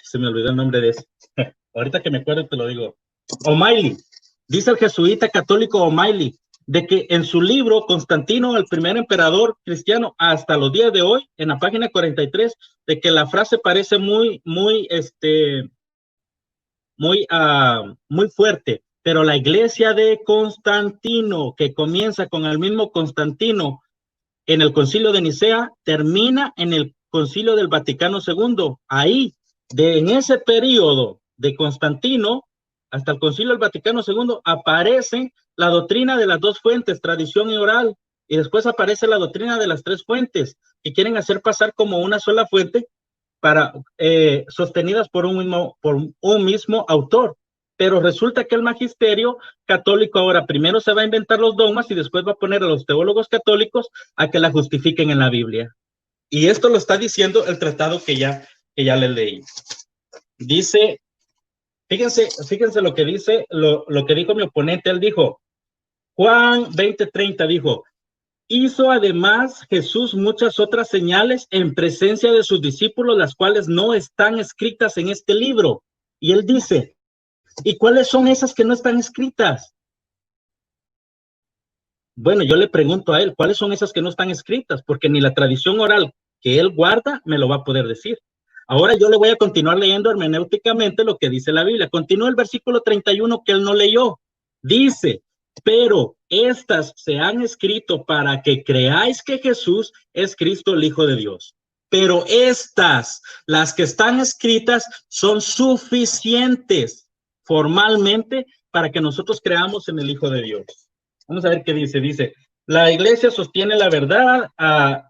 se me olvidó el nombre de ese. Ahorita que me acuerdo te lo digo. O'Malley. Dice el jesuita católico O'Malley de que en su libro Constantino, el primer emperador cristiano, hasta los días de hoy, en la página 43, de que la frase parece muy fuerte, pero la iglesia de Constantino, que comienza con el mismo Constantino en el Concilio de Nicea, termina en el Concilio del Vaticano II. Ahí, en ese periodo de Constantino hasta el Concilio del Vaticano II, aparece la doctrina de las dos fuentes, tradición y oral, y después aparece la doctrina de las tres fuentes, que quieren hacer pasar como una sola fuente, sostenidas por un mismo autor. Pero resulta que el magisterio católico ahora primero se va a inventar los dogmas y después va a poner a los teólogos católicos a que la justifiquen en la Biblia. Y esto lo está diciendo el tratado que ya les leí. Dice, fíjense lo que dice, lo que dijo mi oponente. Él dijo, Juan 20:30 dijo, hizo además Jesús muchas otras señales en presencia de sus discípulos, las cuales no están escritas en este libro. Y él dice, ¿y cuáles son esas que no están escritas? Bueno, yo le pregunto a él, ¿cuáles son esas que no están escritas? Porque ni la tradición oral que él guarda me lo va a poder decir. Ahora yo le voy a continuar leyendo hermenéuticamente lo que dice la Biblia. Continúa el versículo 31 que él no leyó. Dice, pero estas se han escrito para que creáis que Jesús es Cristo, el Hijo de Dios. Pero estas, las que están escritas, son suficientes formalmente para que nosotros creamos en el Hijo de Dios. Vamos a ver qué dice. Dice, la iglesia sostiene la verdad,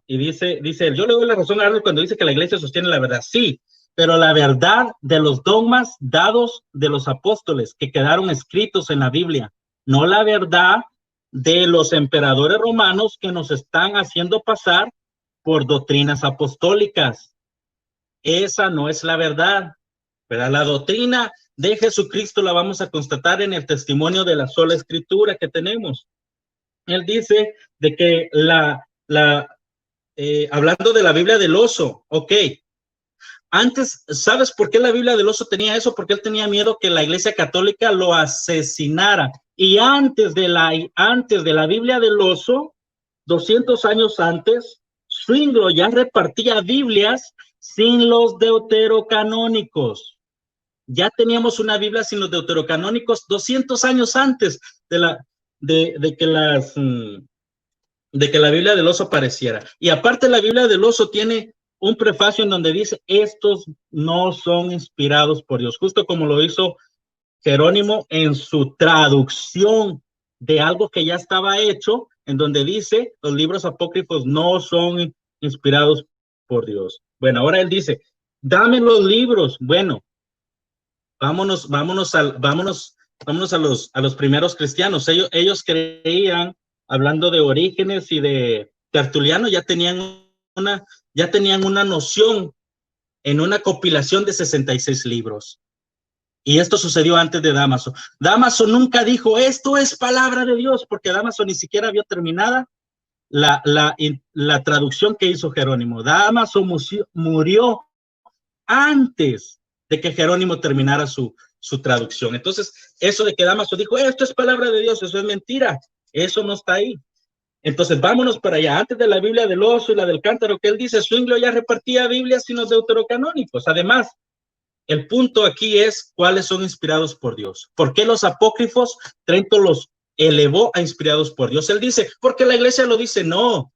y dice, yo le doy la razón a Arnold cuando dice que la iglesia sostiene la verdad. Sí, pero la verdad de los dogmas dados de los apóstoles que quedaron escritos en la Biblia, no la verdad de los emperadores romanos que nos están haciendo pasar por doctrinas apostólicas. Esa no es la verdad, ¿verdad? La doctrina de Jesucristo la vamos a constatar en el testimonio de la sola escritura que tenemos. Él dice de que hablando de la Biblia del oso, ok, Antes, ¿sabes por qué la Biblia del oso tenía eso? Porque él tenía miedo que la Iglesia Católica lo asesinara. Y antes de la Biblia del oso, 200 años antes, Zwinglio ya repartía Biblias sin los deuterocanónicos. Ya teníamos una Biblia sin los deuterocanónicos 200 años antes de que la Biblia del oso apareciera. Y aparte, la Biblia del oso tiene un prefacio en donde dice, estos no son inspirados por Dios, justo como lo hizo Jerónimo en su traducción de algo que ya estaba hecho, en donde dice, los libros apócrifos no son inspirados por Dios. Bueno, ahora él dice, dame los libros. Bueno, vámonos a los primeros cristianos. Ellos creían, hablando de Orígenes y de Tertuliano, ya tenían una noción en una compilación de 66 libros. Y esto sucedió antes de Dámaso. Dámaso nunca dijo, esto es palabra de Dios, porque Dámaso ni siquiera vio terminada la traducción que hizo Jerónimo. Dámaso murió antes de que Jerónimo terminara su traducción. Entonces, eso de que Dámaso dijo, esto es palabra de Dios, eso es mentira. Eso no está ahí. Entonces, vámonos para allá. Antes de la Biblia del oso y la del cántaro, que él dice, Zwinglio ya repartía Biblias sin los deuterocanónicos. Además, el punto aquí es cuáles son inspirados por Dios. ¿Por qué los apócrifos Trento los elevó a inspirados por Dios? Él dice, porque la iglesia lo dice, no.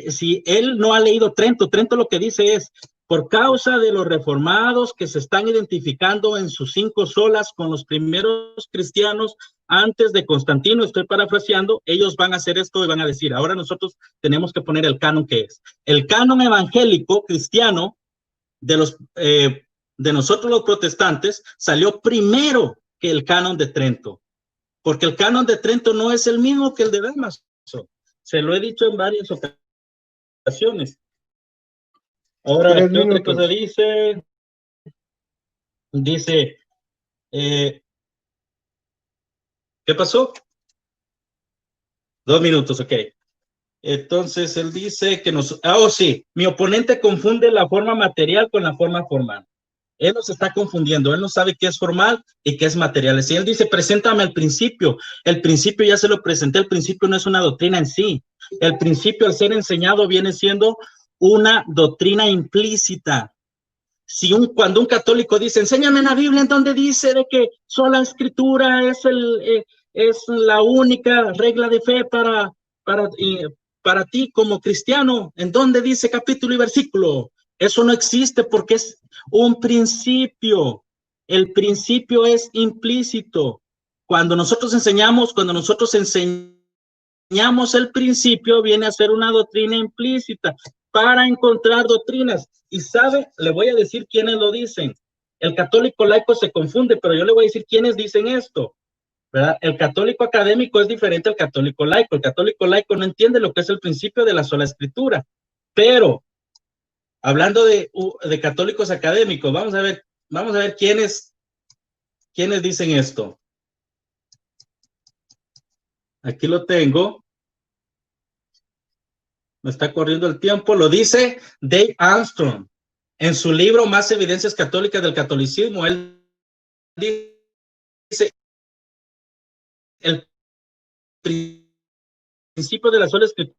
Si él no ha leído Trento lo que dice es, por causa de los reformados que se están identificando en sus 5 solas con los primeros cristianos antes de Constantino, estoy parafraseando, ellos van a hacer esto y van a decir, ahora nosotros tenemos que poner el canon que es. El canon evangélico cristiano de nosotros los protestantes salió primero que el canon de Trento, porque el canon de Trento no es el mismo que el de Dámaso. Se lo he dicho en varias ocasiones. Ahora, ¿qué otra cosa dice? Dice, ¿qué pasó? 2 minutos, ok. Entonces, él dice que sí, mi oponente confunde la forma material con la forma formal. Él nos está confundiendo, él no sabe qué es formal y qué es material. Si él dice, preséntame el principio ya se lo presenté, el principio no es una doctrina en sí. El principio al ser enseñado viene siendo una doctrina implícita. Cuando un católico dice, enséñame en la Biblia en donde dice de que sola escritura es la única regla de fe para ti como cristiano, ¿en dónde dice capítulo y versículo? Eso no existe porque es un principio. El principio es implícito. Cuando nosotros enseñamos el principio, viene a ser una doctrina implícita para encontrar doctrinas. Y sabe, le voy a decir quiénes lo dicen. El católico laico se confunde, pero yo le voy a decir quiénes dicen esto, ¿verdad? El católico académico es diferente al católico laico. El católico laico no entiende lo que es el principio de la sola escritura. Pero, hablando de católicos académicos, vamos a ver quiénes dicen esto. Aquí lo tengo. Me está corriendo el tiempo. Lo dice Dave Armstrong en su libro Más evidencias católicas del catolicismo. Él dice, el principio de la sola escritura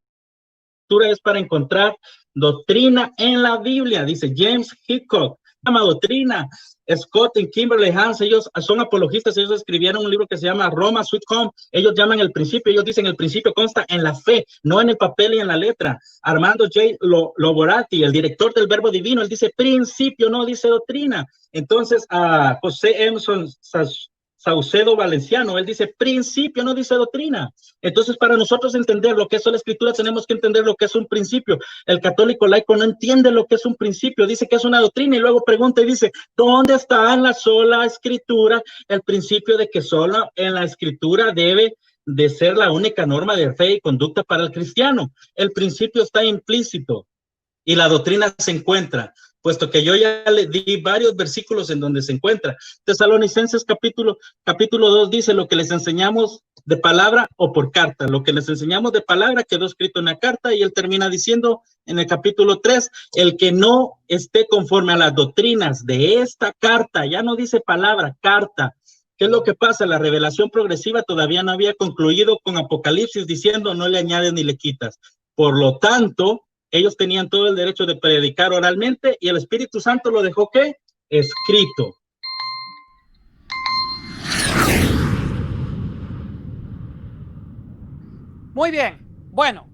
es para encontrar doctrina en la Biblia. Dice James Hickok, llama doctrina. Scott y Kimberly Hans, ellos son apologistas, ellos escribieron un libro que se llama Roma Sweet Home. Ellos llaman el principio, ellos dicen el principio consta en la fe, no en el papel y en la letra. Armando J. Loborati, el director del Verbo Divino, él dice principio, no dice doctrina. Entonces a José Emerson Saucedo Valenciano, él dice principio, no dice doctrina. Entonces, para nosotros entender lo que es la escritura, tenemos que entender lo que es un principio. El católico laico no entiende lo que es un principio, dice que es una doctrina y luego pregunta y dice, ¿dónde está en la sola escritura el principio de que solo en la escritura debe de ser la única norma de fe y conducta para el cristiano? El principio está implícito y la doctrina se encuentra, puesto que yo ya le di varios versículos en donde se encuentra. Tesalonicenses capítulo 2 dice, lo que les enseñamos de palabra o por carta. Lo que les enseñamos de palabra quedó escrito en la carta y él termina diciendo en el capítulo 3, el que no esté conforme a las doctrinas de esta carta, ya no dice palabra, carta. ¿Qué es lo que pasa? La revelación progresiva todavía no había concluido con Apocalipsis diciendo no le añades ni le quitas. Por lo tanto, ellos tenían todo el derecho de predicar oralmente y el Espíritu Santo lo dejó ¿qué? Escrito. Muy bien. Bueno,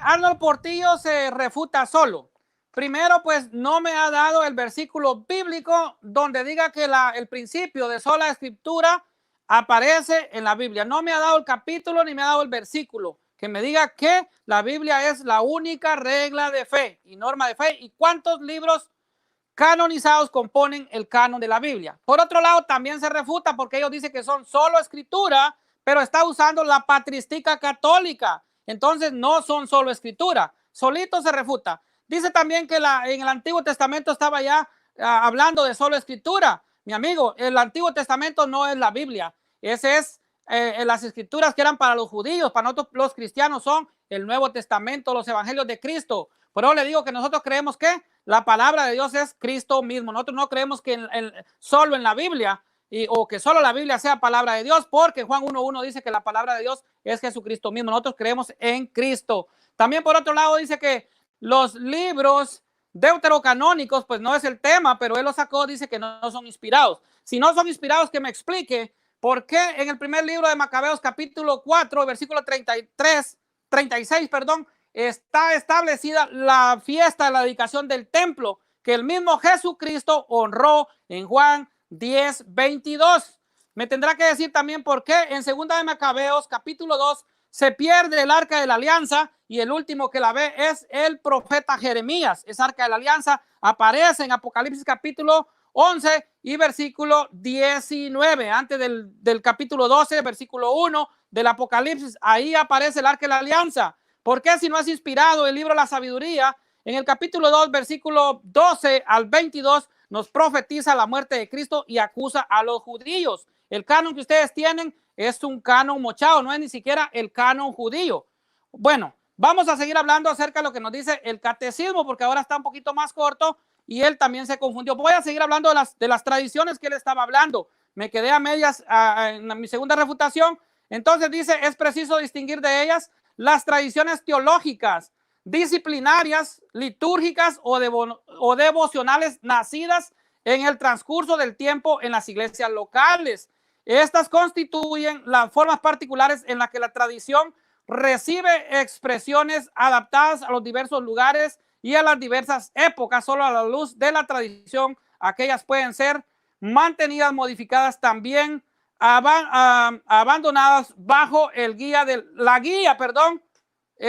Arnold Portillo se refuta solo. Primero, pues no me ha dado el versículo bíblico donde diga que el principio de sola escritura aparece en la Biblia. No me ha dado el capítulo ni me ha dado el versículo que me diga que la Biblia es la única regla de fe y norma de fe y cuántos libros canonizados componen el canon de la Biblia. Por otro lado, también se refuta porque ellos dicen que son solo escritura, pero está usando la patrística católica. Entonces no son solo escritura. Solito se refuta. Dice también que en el Antiguo Testamento estaba ya hablando de solo escritura. Mi amigo, el Antiguo Testamento no es la Biblia. Ese es las escrituras que eran para los judíos. Para nosotros los cristianos son el Nuevo Testamento, los evangelios de Cristo. Por eso le digo que nosotros creemos que la palabra de Dios es Cristo mismo. Nosotros no creemos que solo en la Biblia o que solo la Biblia sea palabra de Dios, porque Juan 1:1 dice que la palabra de Dios es Jesucristo mismo. Nosotros creemos en Cristo. También por otro lado dice que los libros deuterocanónicos, pues no es el tema, pero él lo sacó, dice que no son inspirados. Si no son inspirados, que me explique por qué en el primer libro de Macabeos, capítulo 4, versículo 36, está establecida la fiesta de la dedicación del templo, que el mismo Jesucristo honró en Juan 10:22. Me tendrá que decir también por qué en segunda de Macabeos, capítulo 2, se pierde el arca de la alianza y el último que la ve es el profeta Jeremías. Esa arca de la alianza aparece en Apocalipsis capítulo 11 y versículo 19, antes del capítulo 12, versículo 1 del Apocalipsis. Ahí aparece el arca de la alianza. ¿Por qué si no es inspirado el libro de la sabiduría? En el capítulo 2, versículo 12 al 22, nos profetiza la muerte de Cristo y acusa a los judíos. El canon que ustedes tienen es un canon mochado, no es ni siquiera el canon judío. Bueno, vamos a seguir hablando acerca de lo que nos dice el catecismo, porque ahora está un poquito más corto y él también se confundió. Voy a seguir hablando de las tradiciones que él estaba hablando. Me quedé a medias en mi segunda refutación. Entonces dice, es preciso distinguir de ellas las tradiciones teológicas, disciplinarias, litúrgicas o devocionales nacidas en el transcurso del tiempo en las iglesias locales. Estas constituyen las formas particulares en las que la tradición recibe expresiones adaptadas a los diversos lugares y a las diversas épocas. Solo a la luz de la tradición, aquellas pueden ser mantenidas, modificadas, también abandonadas bajo la guía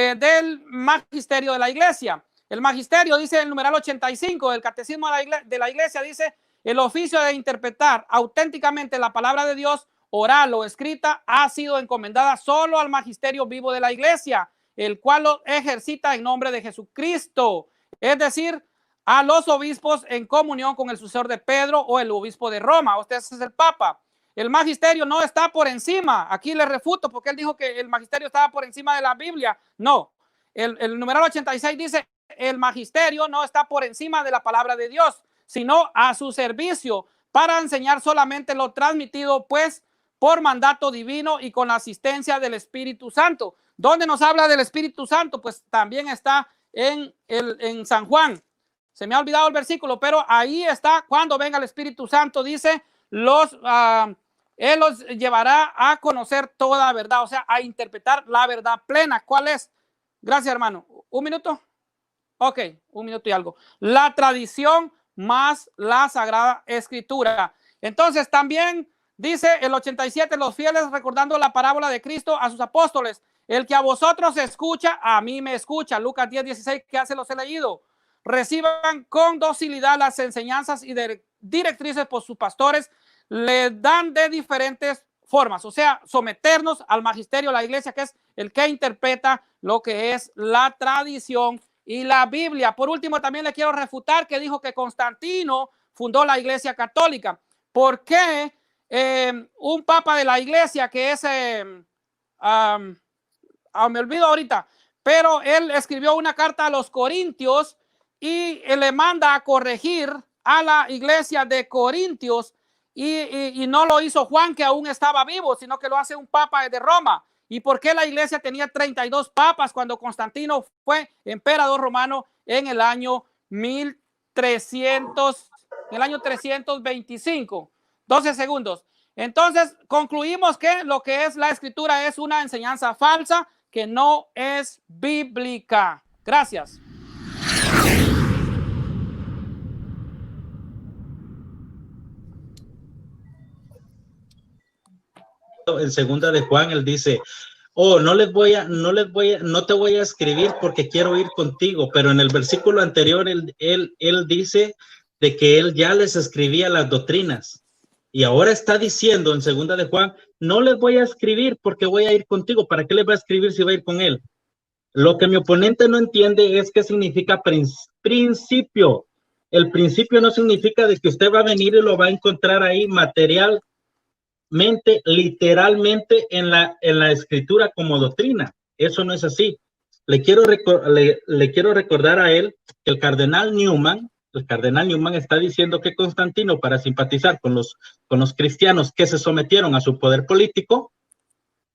del magisterio de la iglesia. El magisterio, dice el numeral 85 del catecismo de la iglesia, dice: el oficio de interpretar auténticamente la palabra de Dios, oral o escrita, ha sido encomendada solo al magisterio vivo de la iglesia, el cual lo ejercita en nombre de Jesucristo, es decir, a los obispos en comunión con el sucesor de Pedro o el obispo de Roma. Usted es el Papa. El magisterio no está por encima. Aquí le refuto porque él dijo que el magisterio estaba por encima de la Biblia. No. El numeral 86 dice: el magisterio no está por encima de la palabra de Dios, sino a su servicio para enseñar solamente lo transmitido, pues, por mandato divino y con la asistencia del Espíritu Santo. ¿Dónde nos habla del Espíritu Santo? Pues también está en San Juan. Se me ha olvidado el versículo, pero ahí está: cuando venga el Espíritu Santo, dice, Él los llevará a conocer toda la verdad, o sea, a interpretar la verdad plena. ¿Cuál es? Gracias, hermano. ¿Un minuto? Ok, 1 minuto y algo. La tradición más la Sagrada Escritura. Entonces también dice el 87, los fieles recordando la parábola de Cristo a sus apóstoles: el que a vosotros escucha, a mí me escucha. Lucas 10:16, que hace los he leído. Reciban con docilidad las enseñanzas y directrices por sus pastores, le dan de diferentes formas, o sea, someternos al magisterio de la iglesia, que es el que interpreta lo que es la tradición y la Biblia. Por último, también le quiero refutar que dijo que Constantino fundó la iglesia católica. ¿Por qué un papa de la iglesia, que es me olvido ahorita, pero él escribió una carta a los Corintios y le manda a corregir a la iglesia de Corintios y no lo hizo Juan, que aún estaba vivo, sino que lo hace un papa de Roma. ¿Y por qué la iglesia tenía 32 papas cuando Constantino fue emperador romano en el año 325? 12 segundos. Entonces concluimos que lo que es la escritura es una enseñanza falsa que no es bíblica. Gracias. En segunda de Juan, él dice, no te voy a escribir porque quiero ir contigo, pero en el versículo anterior, él dice de que él ya les escribía las doctrinas, y ahora está diciendo en segunda de Juan, no les voy a escribir porque voy a ir contigo. ¿Para qué les va a escribir si va a ir con él? Lo que mi oponente no entiende es qué significa principio. El principio no significa de que usted va a venir y lo va a encontrar ahí material, literalmente en la escritura como doctrina. Eso no es así. Le quiero recordar a él que el cardenal Newman está diciendo que Constantino, para simpatizar con los cristianos que se sometieron a su poder político,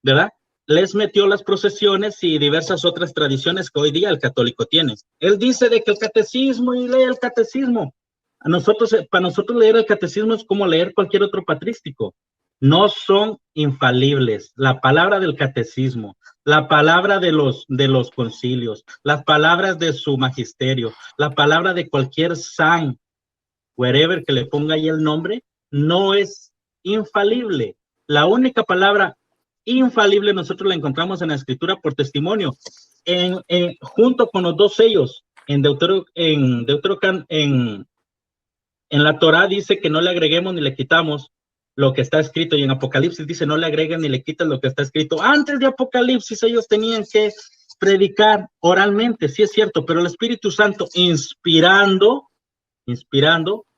¿verdad?, les metió las procesiones y diversas otras tradiciones que hoy día el católico tiene. Él dice de que el catecismo, y lee el catecismo. Para nosotros leer el catecismo es como leer cualquier otro patrístico. No son infalibles. La palabra del catecismo, la palabra de los concilios, las palabras de su magisterio, la palabra de cualquier san, wherever que le ponga ahí el nombre, no es infalible. La única palabra infalible nosotros la encontramos en la escritura por testimonio, junto con los dos sellos. En la Torá dice que no le agreguemos ni le quitamos lo que está escrito, y en Apocalipsis dice no le agreguen ni le quiten lo que está escrito. Antes de Apocalipsis ellos tenían que predicar oralmente, sí es cierto, pero el Espíritu Santo inspirando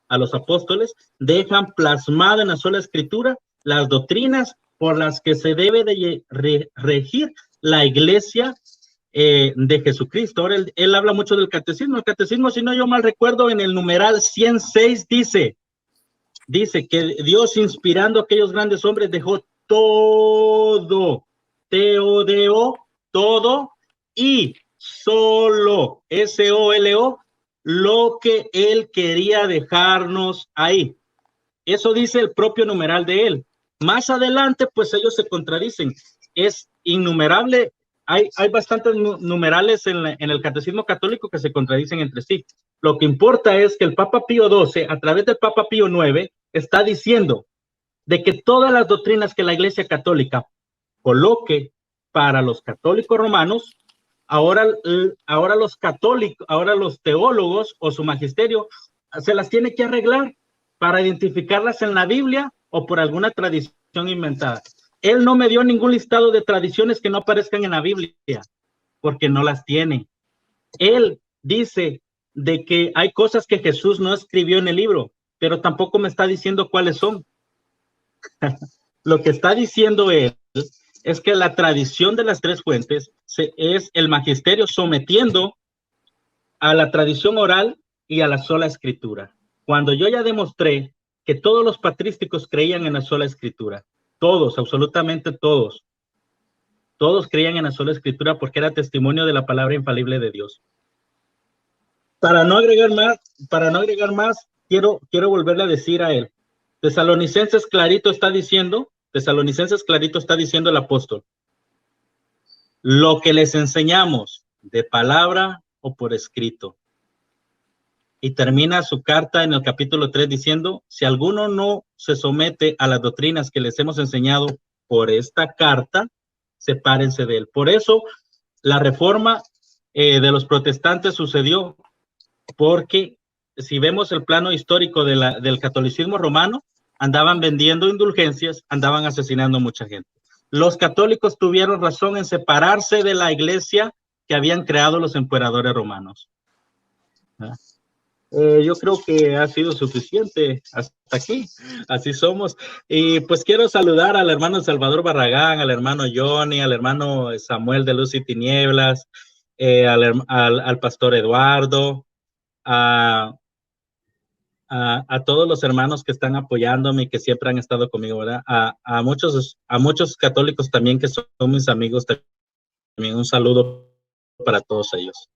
a los apóstoles, dejan plasmada en la sola escritura las doctrinas por las que se debe de regir la iglesia de Jesucristo. Ahora él habla mucho del catecismo. El catecismo, si no yo mal recuerdo, en el numeral 106 dice que Dios, inspirando a aquellos grandes hombres, dejó todo, todo, y solo, SOLO, lo que él quería dejarnos ahí. Eso dice el propio numeral de él. Más adelante, pues ellos se contradicen. Es innumerable. Hay bastantes numerales en el catecismo católico que se contradicen entre sí. Lo que importa es que el Papa Pío XII, a través del Papa Pío IX, está diciendo de que todas las doctrinas que la Iglesia Católica coloque para los católicos romanos, ahora los teólogos o su magisterio se las tiene que arreglar para identificarlas en la Biblia o por alguna tradición inventada. Él no me dio ningún listado de tradiciones que no aparezcan en la Biblia, porque no las tiene. Él dice de que hay cosas que Jesús no escribió en el libro, pero tampoco me está diciendo cuáles son. Lo que está diciendo él es que la tradición de las tres fuentes es el magisterio sometiendo a la tradición oral y a la sola escritura. Cuando yo ya demostré que todos los patrísticos creían en la sola escritura, todos, absolutamente todos creían en la sola escritura porque era testimonio de la palabra infalible de Dios. Para no agregar más, quiero volverle a decir a él, Tesalonicenses clarito está diciendo el apóstol, lo que les enseñamos de palabra o por escrito. Y termina su carta en el capítulo 3 diciendo, si alguno no se somete a las doctrinas que les hemos enseñado por esta carta, sepárense de él. Por eso la reforma de los protestantes sucedió, porque si vemos el plano histórico del catolicismo romano, andaban vendiendo indulgencias, andaban asesinando a mucha gente. Los católicos tuvieron razón en separarse de la iglesia que habían creado los emperadores romanos. Yo creo que ha sido suficiente hasta aquí. Así somos. Y pues quiero saludar al hermano Salvador Barragán, al hermano Johnny, al hermano Samuel de Luz y Tinieblas, al pastor Eduardo, a todos los hermanos que están apoyándome y que siempre han estado conmigo, ¿verdad? A muchos católicos también que son mis amigos también. Un saludo para todos ellos.